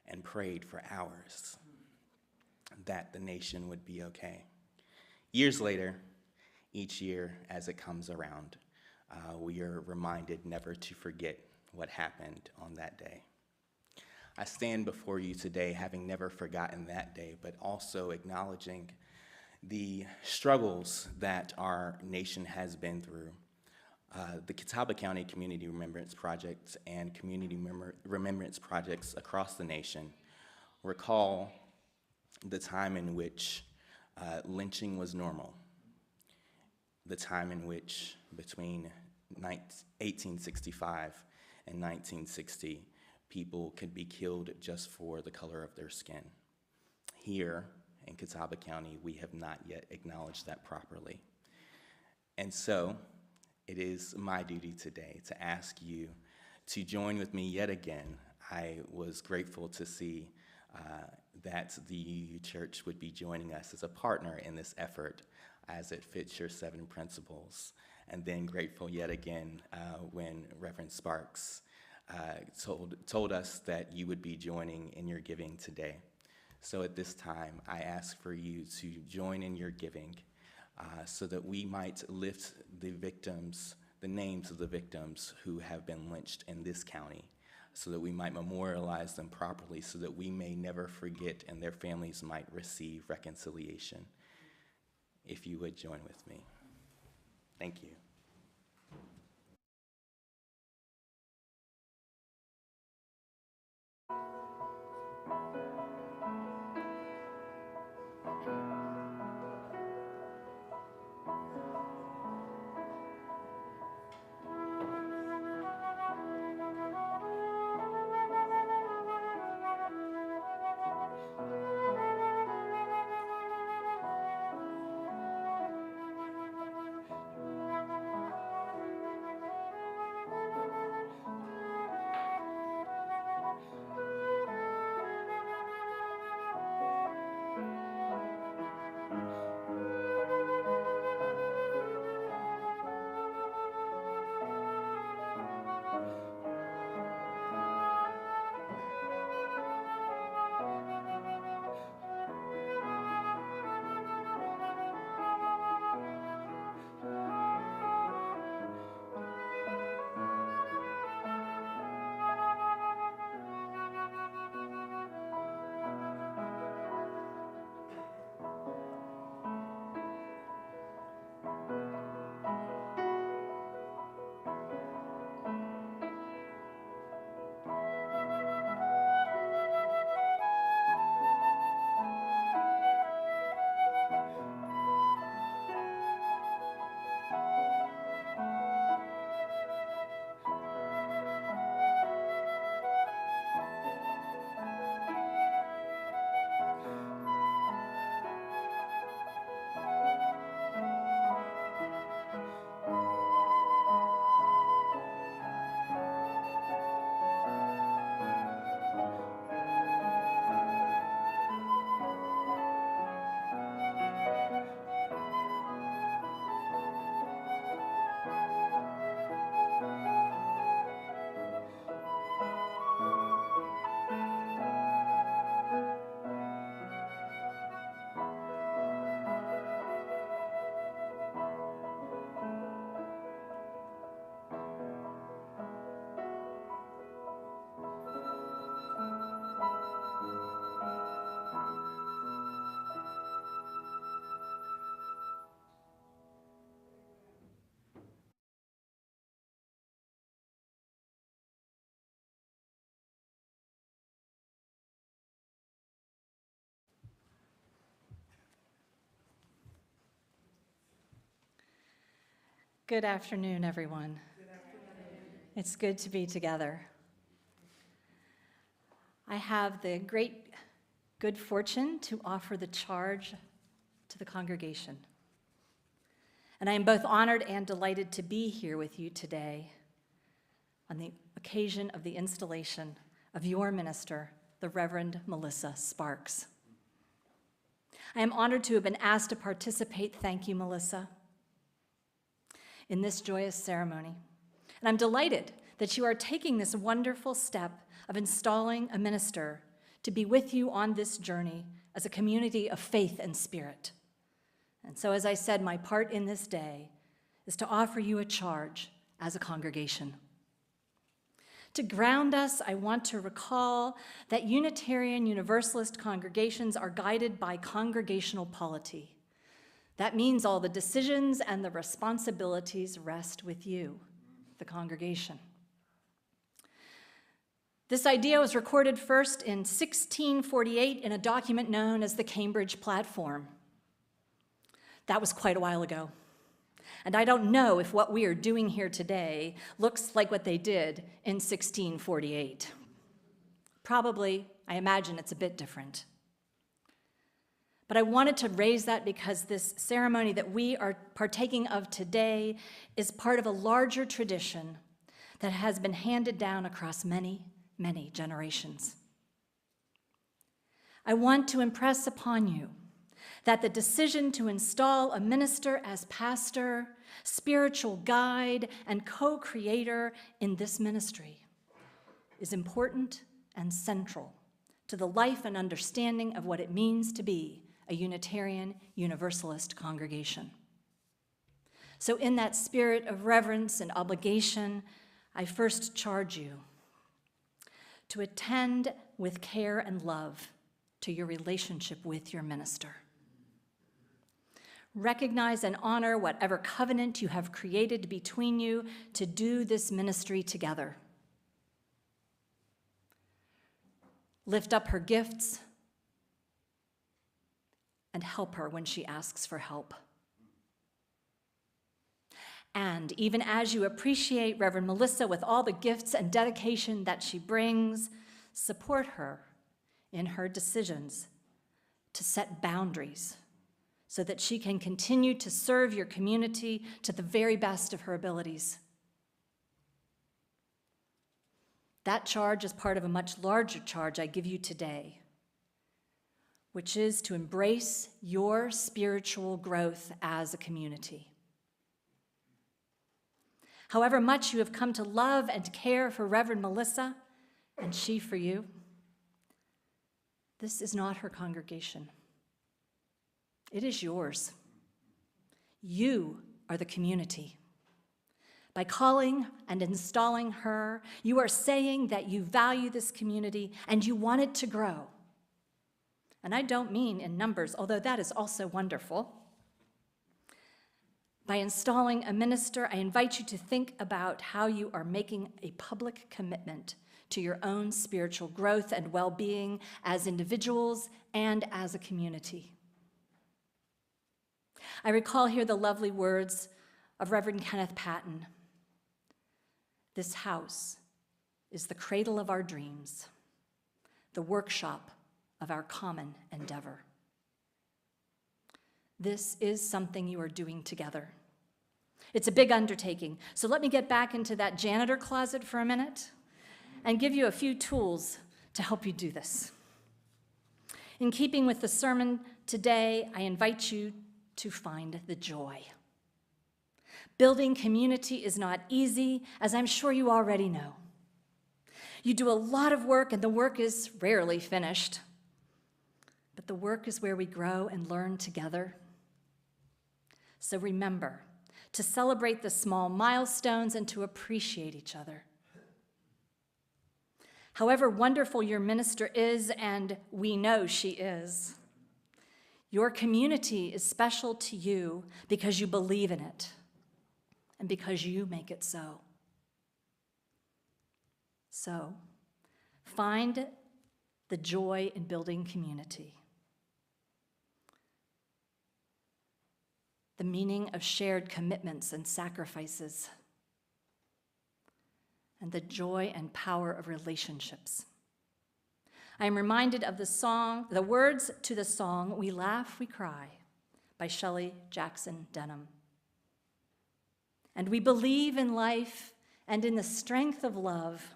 and prayed for hours that the nation would be okay. Years later, each year as it comes around, we are reminded never to forget what happened on that day. I stand before you today having never forgotten that day, but also acknowledging the struggles that our nation has been through. The Catawba County Community Remembrance Project and community remembrance projects across the nation recall the time in which lynching was normal, the time in which between 1865 and 1960, people could be killed just for the color of their skin. Here in Catawba County, we have not yet acknowledged that properly. And so, it is my duty today to ask you to join with me yet again. I was grateful to see that the UU Church would be joining us as a partner in this effort as it fits your 7 principles. And then grateful yet again when Reverend Sparks told us that you would be joining in your giving today. So at this time, I ask for you to join in your giving so that we might lift the victims, the names of the victims who have been lynched in this county, so that we might memorialize them properly, so that we may never forget and their families might receive reconciliation. If you would join with me. Thank you. Good afternoon, everyone. It's good to be together. I have the great good fortune to offer the charge to the congregation. And I am both honored and delighted to be here with you today on the occasion of the installation of your minister, the Reverend Melissa Sparks. I am honored to have been asked to participate, thank you, Melissa, in this joyous ceremony. And I'm delighted that you are taking this wonderful step of installing a minister to be with you on this journey as a community of faith and spirit. And so, as I said, my part in this day is to offer you a charge as a congregation. To ground us, I want to recall that Unitarian Universalist congregations are guided by congregational polity. That means all the decisions and the responsibilities rest with you, the congregation. This idea was recorded first in 1648 in a document known as the Cambridge Platform. That was quite a while ago. And I don't know if what we are doing here today looks like what they did in 1648. Probably, I imagine it's a bit different. But I wanted to raise that because this ceremony that we are partaking of today is part of a larger tradition that has been handed down across many, many generations. I want to impress upon you that the decision to install a minister as pastor, spiritual guide, and co-creator in this ministry is important and central to the life and understanding of what it means to be a Unitarian Universalist congregation. So in that spirit of reverence and obligation, I first charge you to attend with care and love to your relationship with your minister. Recognize and honor whatever covenant you have created between you to do this ministry together. Lift up her gifts and help her when she asks for help. And even as you appreciate Reverend Melissa with all the gifts and dedication that she brings, support her in her decisions to set boundaries so that she can continue to serve your community to the very best of her abilities. That charge is part of a much larger charge I give you today, which is to embrace your spiritual growth as a community. However much you have come to love and care for Reverend Melissa, and she for you, this is not her congregation. It is yours. You are the community. By calling and installing her, you are saying that you value this community and you want it to grow. And I don't mean in numbers, although that is also wonderful. By installing a minister, I invite you to think about how you are making a public commitment to your own spiritual growth and well-being as individuals and as a community. I recall here the lovely words of Reverend Kenneth Patton. This house is the cradle of our dreams, the workshop of our common endeavor. This is something you are doing together. It's a big undertaking, so let me get back into that janitor closet for a minute and give you a few tools to help you do this. In keeping with the sermon today, I invite you to find the joy. Building community is not easy, as I'm sure you already know. You do a lot of work, and the work is rarely finished. But the work is where we grow and learn together. So remember to celebrate the small milestones and to appreciate each other. However wonderful your minister is, and we know she is, your community is special to you because you believe in it and because you make it so. So, find the joy in building community. the meaning of shared commitments and sacrifices, and the joy and power of relationships. I am reminded of the words to the song, "We Laugh, We Cry," by Shelley Jackson Denham. And we believe in life and in the strength of love,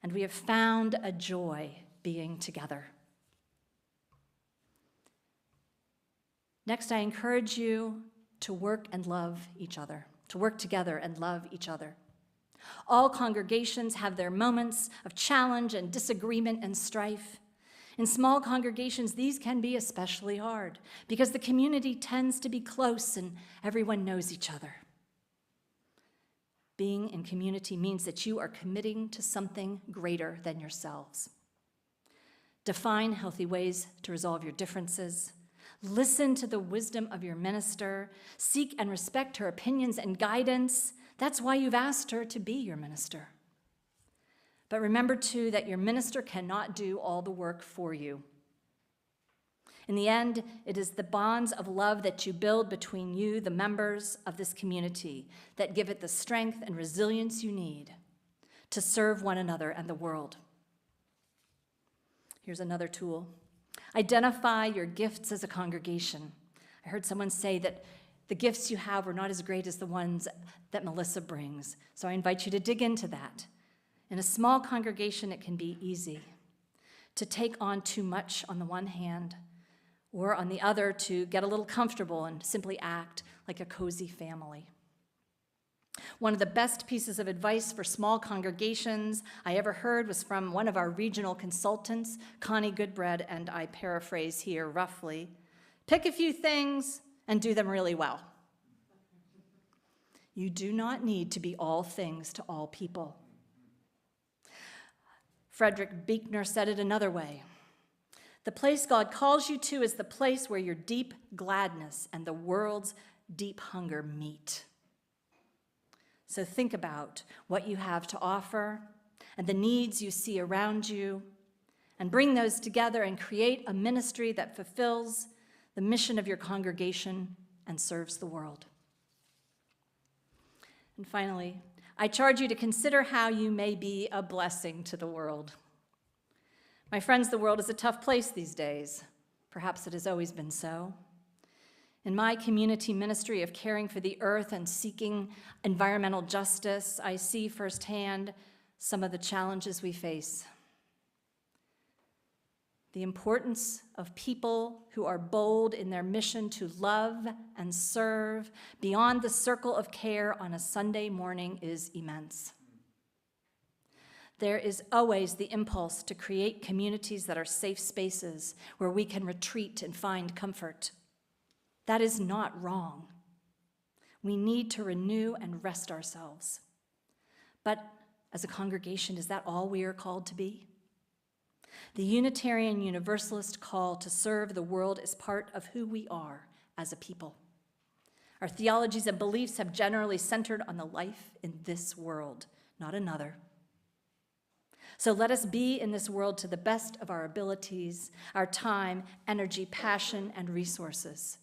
and we have found a joy being together. Next, I encourage you to work and love each other, to work together and love each other. All congregations have their moments of challenge and disagreement and strife. In small congregations, these can be especially hard because the community tends to be close and everyone knows each other. Being in community means that you are committing to something greater than yourselves. Define healthy ways to resolve your differences. Listen to the wisdom of your minister. Seek and respect her opinions and guidance. That's why you've asked her to be your minister. But remember, too, that your minister cannot do all the work for you. In the end, it is the bonds of love that you build between you, the members of this community, that give it the strength and resilience you need to serve one another and the world. Here's another tool. Identify your gifts as a congregation. I heard someone say that the gifts you have are not as great as the ones that Melissa brings, so I invite you to dig into that. In a small congregation, it can be easy to take on too much on the one hand, or on the other, to get a little comfortable and simply act like a cozy family. One of the best pieces of advice for small congregations I ever heard was from one of our regional consultants, Connie Goodbread, and I paraphrase here roughly. Pick a few things and do them really well. You do not need to be all things to all people. Frederick Buechner said it another way. The place God calls you to is the place where your deep gladness and the world's deep hunger meet. So think about what you have to offer and the needs you see around you, and bring those together and create a ministry that fulfills the mission of your congregation and serves the world. And finally, I charge you to consider how you may be a blessing to the world. My friends, the world is a tough place these days. Perhaps it has always been so. In my community ministry of caring for the earth and seeking environmental justice, I see firsthand some of the challenges we face. The importance of people who are bold in their mission to love and serve beyond the circle of care on a Sunday morning is immense. There is always the impulse to create communities that are safe spaces where we can retreat and find comfort. That is not wrong. We need to renew and rest ourselves. But as a congregation, is that all we are called to be? The Unitarian Universalist call to serve the world is part of who we are as a people. Our theologies and beliefs have generally centered on the life in this world, not another. So let us be in this world to the best of our abilities, our time, energy, passion, and resources.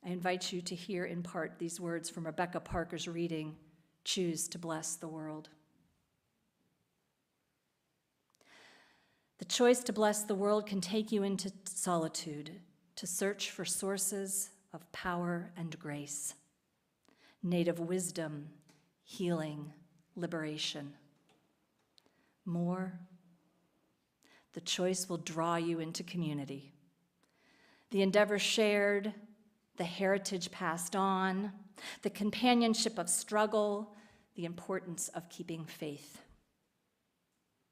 I invite you to hear in part these words from Rebecca Parker's reading, Choose to Bless the World. The choice to bless the world can take you into solitude, to search for sources of power and grace, native wisdom, healing, liberation. More, the choice will draw you into community. The endeavor shared, the heritage passed on, the companionship of struggle, the importance of keeping faith,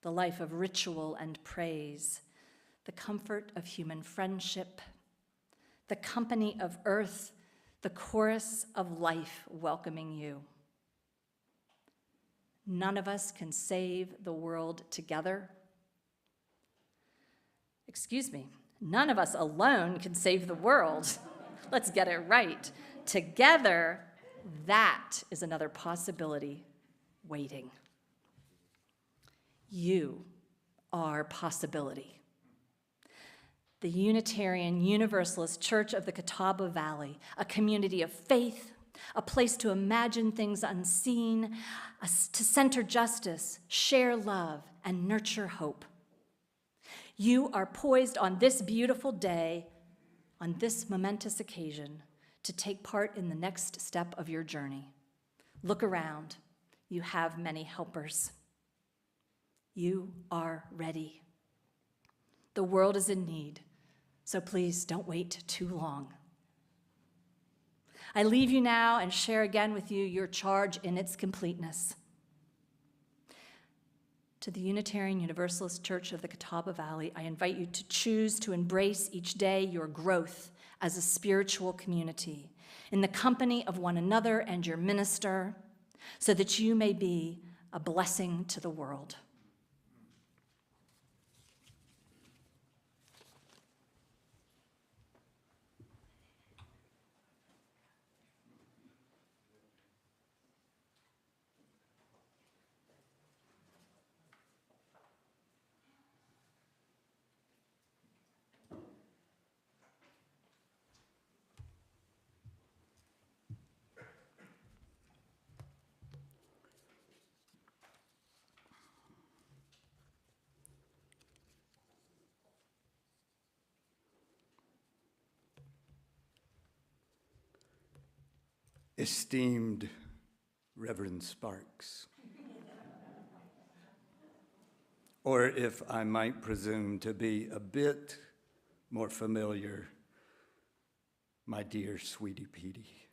the life of ritual and praise, the comfort of human friendship, the company of earth, the chorus of life welcoming you. None of us can save the world together. Excuse me, none of us alone can save the world. Let's get it right. Together, that is another possibility waiting. You are possibility. the Unitarian Universalist Church of the Catawba Valley, a community of faith, a place to imagine things unseen, to center justice, share love, and nurture hope. You are poised on this beautiful day, on this momentous occasion, to take part in the next step of your journey. Look around. You have many helpers. You are ready. The world is in need, so please don't wait too long. I leave you now and share again with you your charge in its completeness. To the Unitarian Universalist Church of the Catawba Valley, I invite you to choose to embrace each day your growth as a spiritual community in the company of one another and your minister, so that you may be a blessing to the world. Esteemed Reverend Sparks, or if I might presume to be a bit more familiar, my dear sweetie Petey.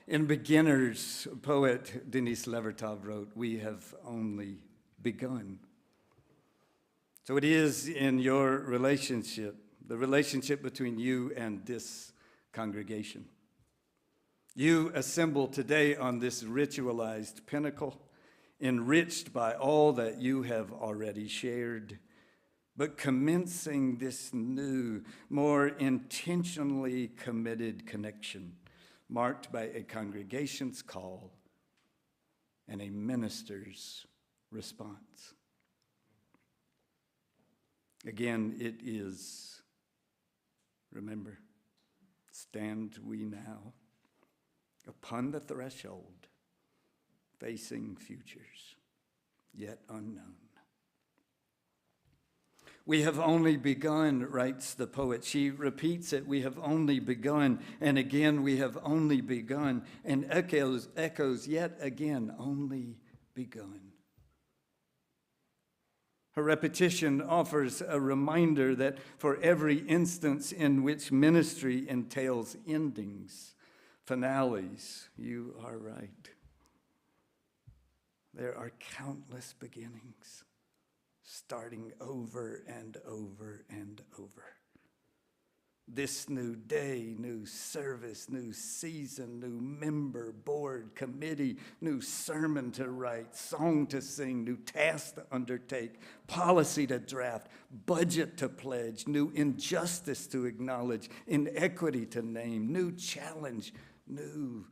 In Beginners, poet Denise Levertov wrote, "We have only begun." So it is in your relationship, the relationship between you and this congregation. You assemble today on this ritualized pinnacle, enriched by all that you have already shared, but commencing this new, more intentionally committed connection, marked by a congregation's call and a minister's response. Again, it is, remember, stand we now upon the threshold, facing futures yet unknown. We have only begun, writes the poet. She repeats it, we have only begun, and again we have only begun, and echoes yet again, only begun. Her repetition offers a reminder that for every instance in which ministry entails endings, finales, you are right. There are countless beginnings, starting over and over and over. This new day, new service, new season, new member, board, committee, new sermon to write, song to sing, new task to undertake, policy to draft, budget to pledge, new injustice to acknowledge, inequity to name, new challenge, new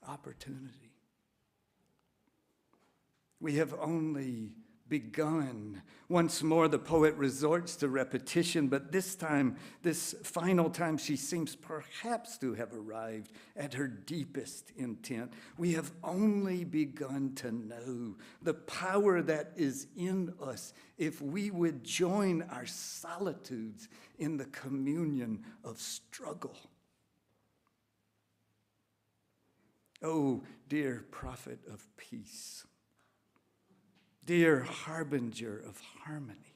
opportunity. We have only begun. Once more, the poet resorts to repetition, but this time, this final time, she seems perhaps to have arrived at her deepest intent. We have only begun to know the power that is in us if we would join our solitudes in the communion of struggle. Oh, dear prophet of peace, dear harbinger of harmony,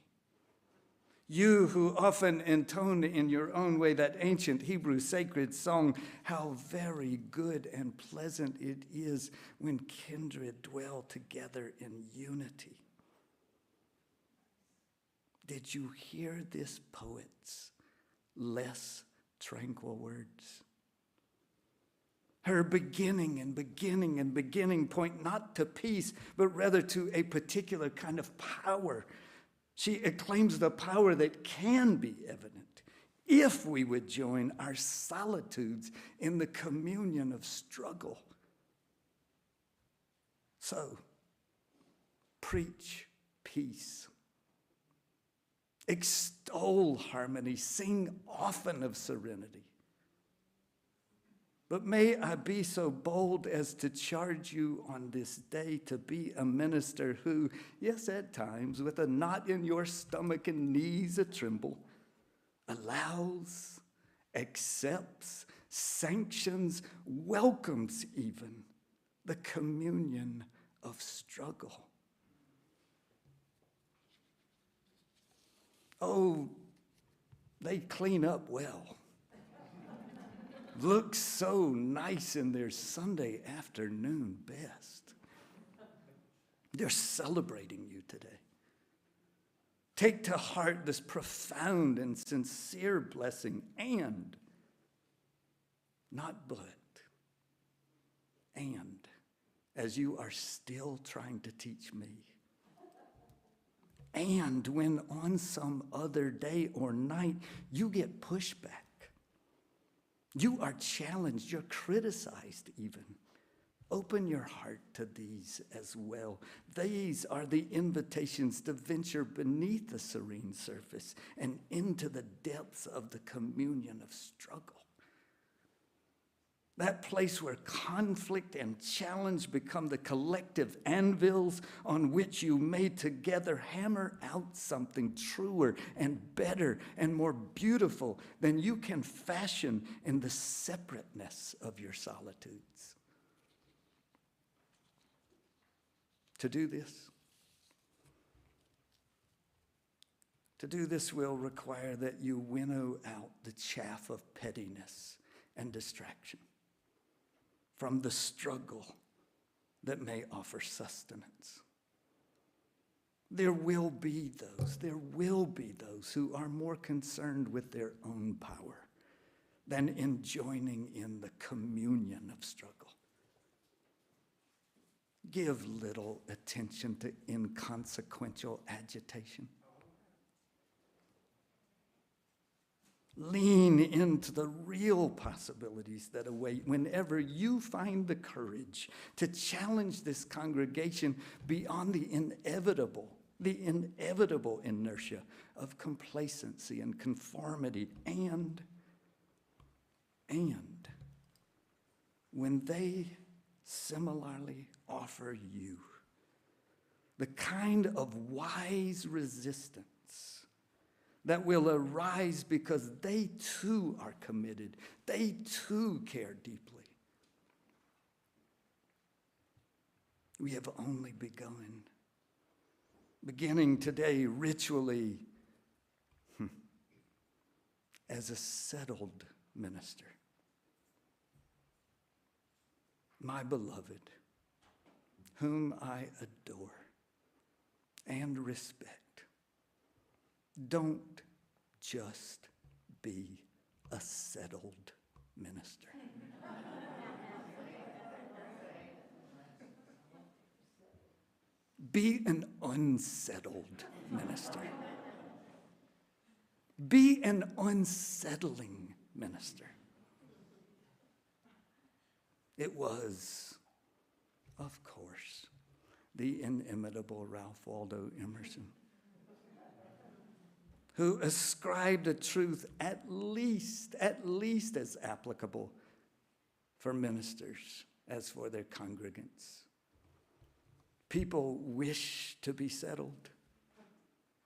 you who often intone in your own way that ancient Hebrew sacred song, how very good and pleasant it is when kindred dwell together in unity. Did you hear this poet's less tranquil words? Her beginning and beginning and beginning point not to peace, but rather to a particular kind of power. She acclaims the power that can be evident if we would join our solitudes in the communion of struggle. So, preach peace. extol harmony, sing often of serenity. But may I be so bold as to charge you on this day to be a minister who, yes, at times, with a knot in your stomach and knees a tremble, allows, accepts, sanctions, welcomes even the communion of struggle. Oh, they clean up well. Look so nice in their Sunday afternoon best. They're celebrating you today. Take to heart this profound and sincere blessing, and not but, and as you are still trying to teach me, and when on some other day or night you get pushback, you are challenged, you're criticized even. Open your heart to these as well. These are the invitations to venture beneath the serene surface and into the depths of the communion of struggle. That place where conflict and challenge become the collective anvils on which you may together hammer out something truer and better and more beautiful than you can fashion in the separateness of your solitudes. To do this will require that you winnow out the chaff of pettiness and distraction from the struggle that may offer sustenance. There will be those who are more concerned with their own power than in joining in the communion of struggle. Give little attention to inconsequential agitation. Lean into the real possibilities that await whenever you find the courage to challenge this congregation beyond the inevitable inertia of complacency and conformity, and when they similarly offer you the kind of wise resistance that will arise because they too are committed, they too care deeply. We have only begun. Beginning today ritually as a settled minister. My beloved, whom I adore and respect, don't just be a settled minister. Be an unsettled minister. Be an unsettling minister. It was, of course, the inimitable Ralph Waldo Emerson who ascribed a truth at least as applicable for ministers as for their congregants. People wish to be settled.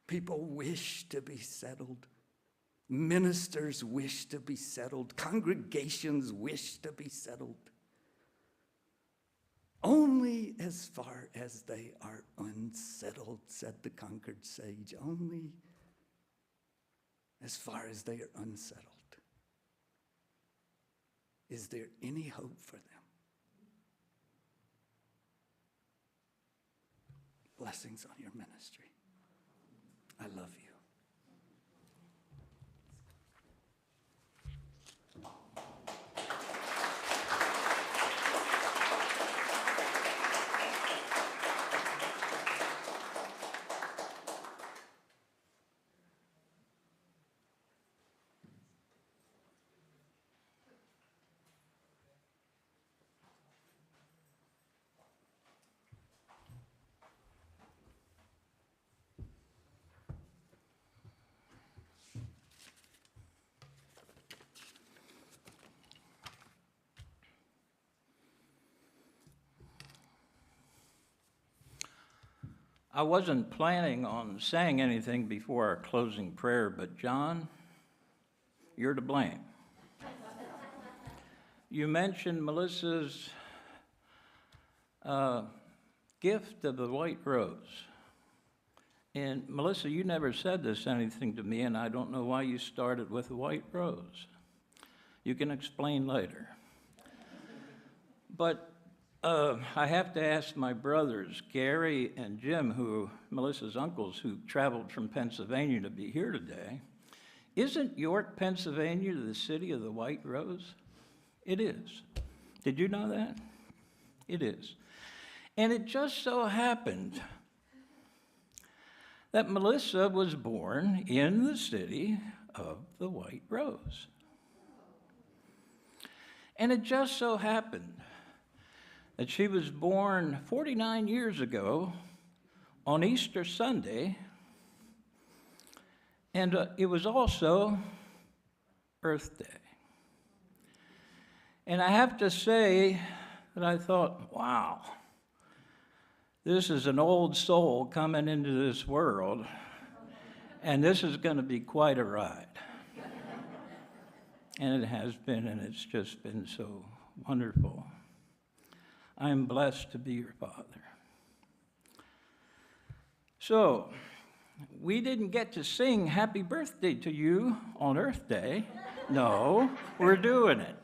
People wish to be settled. Ministers wish to be settled. Congregations wish to be settled. Only as far as they are unsettled, said the Concord sage. Only as far as they are unsettled. Is there any hope for them? Blessings on your ministry. I love you. I wasn't planning on saying anything before our closing prayer, but John, you're to blame. You mentioned Melissa's gift of the white rose. And Melissa, you never said this anything to me, and I don't know why you started with the white rose. You can explain later. But I have to ask my brothers, Gary and Jim, who Melissa's uncles, who traveled from Pennsylvania to be here today, isn't York, Pennsylvania, the city of the white rose? It is. Did you know that? It is. And it just so happened that Melissa was born in the city of the white rose. And it just so happened that she was born 49 years ago on Easter Sunday, and it was also Earth Day. And I have to say that I thought, wow, this is an old soul coming into this world, and this is going to be quite a ride. And it has been, and it's just been so wonderful. I am blessed to be your father. So, we didn't get to sing happy birthday to you on Earth Day. No, we're doing it.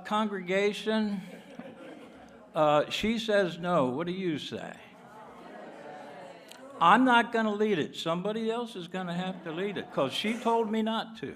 Congregation, she says no. What do you say? I'm not going to lead it. Somebody else is going to have to lead it because she told me not to.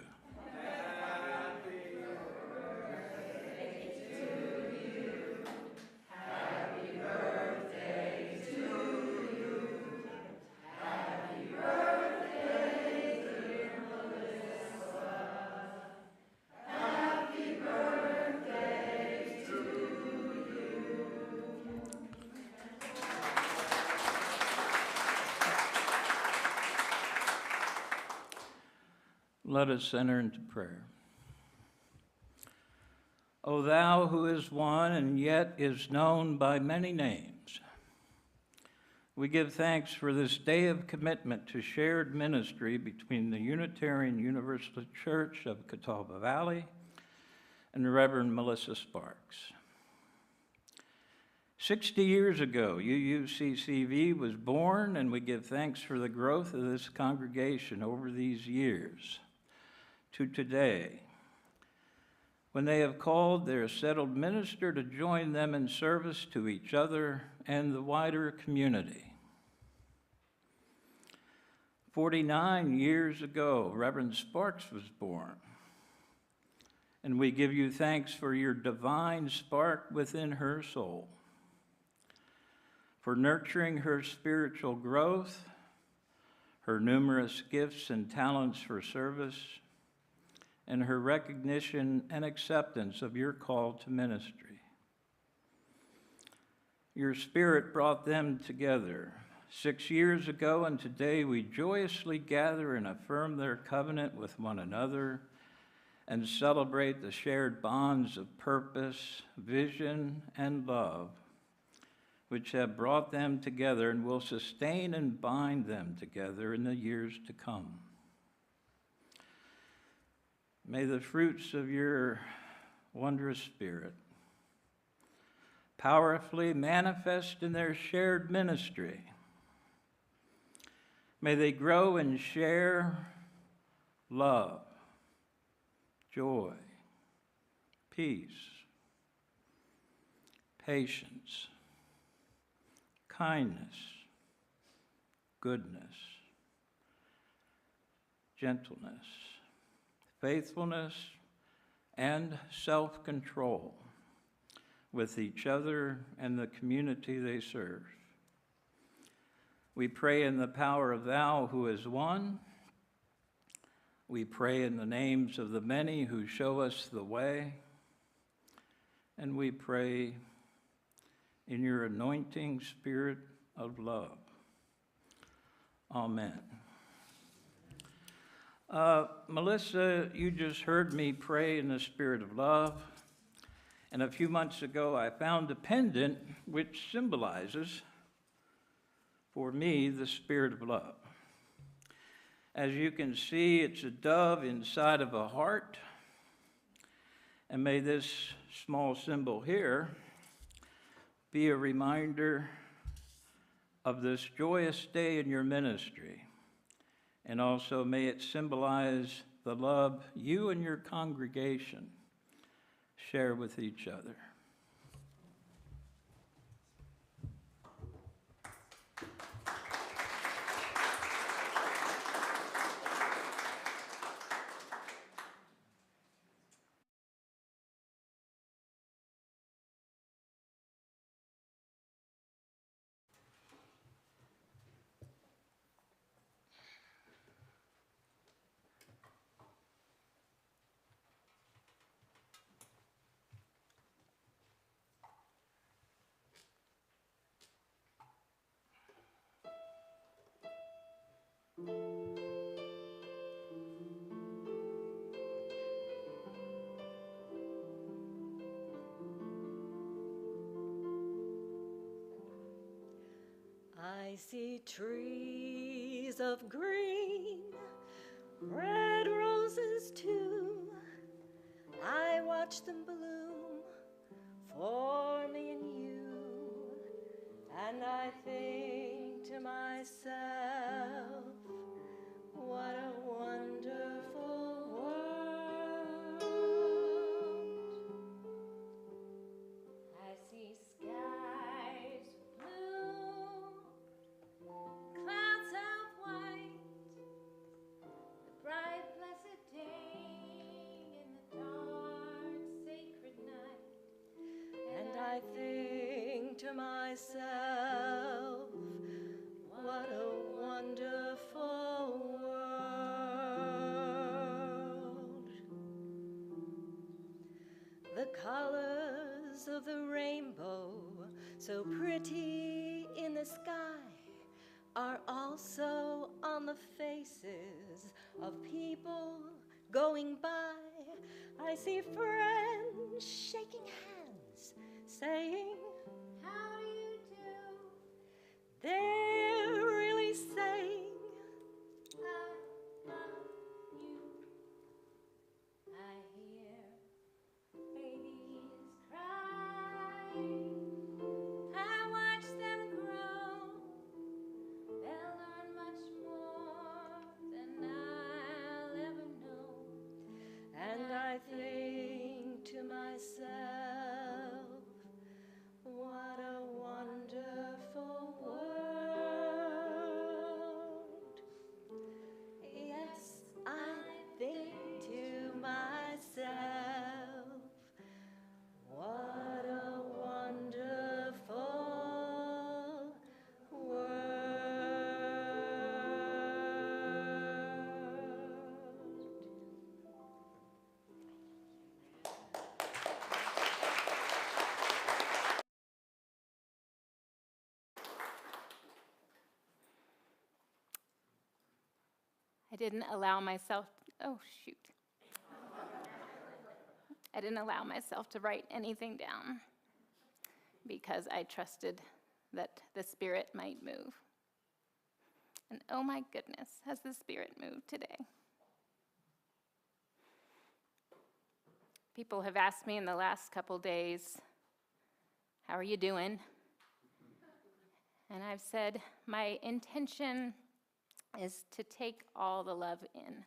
Let us enter into prayer. O thou who is one and yet is known by many names, we give thanks for this day of commitment to shared ministry between the Unitarian Universalist Church of Catawba Valley and Reverend Melissa Sparks. 60 years ago, UUCCV was born, and we give thanks for the growth of this congregation over these years to today, when they have called their settled minister to join them in service to each other and the wider community. 49 years ago, Reverend Sparks was born, and we give you thanks for your divine spark within her soul, for nurturing her spiritual growth, her numerous gifts and talents for service, and her recognition and acceptance of your call to ministry. Your Spirit brought them together 6 years ago, and today we joyously gather and affirm their covenant with one another and celebrate the shared bonds of purpose, vision, and love, which have brought them together and will sustain and bind them together in the years to come. May the fruits of your wondrous Spirit powerfully manifest in their shared ministry. May they grow and share love, joy, peace, patience, kindness, goodness, gentleness, faithfulness, and self-control with each other and the community they serve. We pray in the power of Thou who is one. We pray in the names of the many who show us the way. And we pray in your anointing spirit of love. Amen. Melissa, you just heard me pray in the spirit of love, And a few months ago, I found a pendant which symbolizes, for me, the spirit of love. As you can see, it's a dove inside of a heart. And may this small symbol here be a reminder of this joyous day in your ministry. And also may it symbolize the love you and your congregation share with each other. I see trees of green, red roses too. I watch them bloom for me and you, and I think to myself, what a wonderful world. I see skies blue, clouds of white, the bright blessed day in the dark sacred night. And I think to myself, what a wonderful world. The colors of the rainbow, so pretty in the sky, are also on the faces of people going by. I see friends shaking hands, saying, how do you do? They're really saying, I love you. I hear babies cry. I watch them grow. They'll learn much more than I'll ever know. And I think to myself, what a wonderful world. Yes, I think to myself, what a wonderful world. I didn't allow myself, oh shoot. I didn't allow myself to write anything down because I trusted that the Spirit might move. And oh my goodness, has the Spirit moved today? People have asked me in the last couple days, how are you doing? And I've said, my intention is to take all the love in,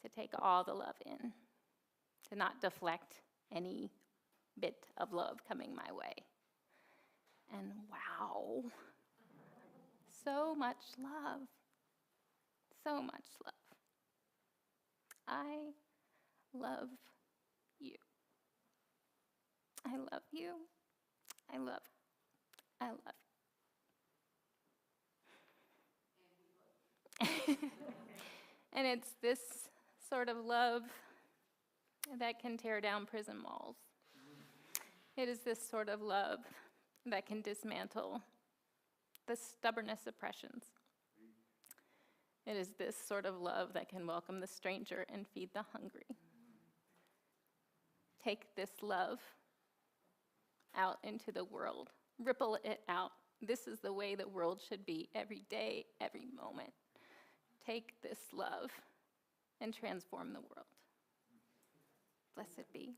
to take all the love in, to not deflect any bit of love coming my way. And wow, so much love, so much love. I love you. I love you. I love, I love you. And it's this sort of love that can tear down prison walls. It is this sort of love that can dismantle the stubbornest oppressions. It is this sort of love that can welcome the stranger and feed the hungry. take this love out into the world. Ripple it out. This is the way the world should be every day, every moment. Take this love and transform the world. Blessed be.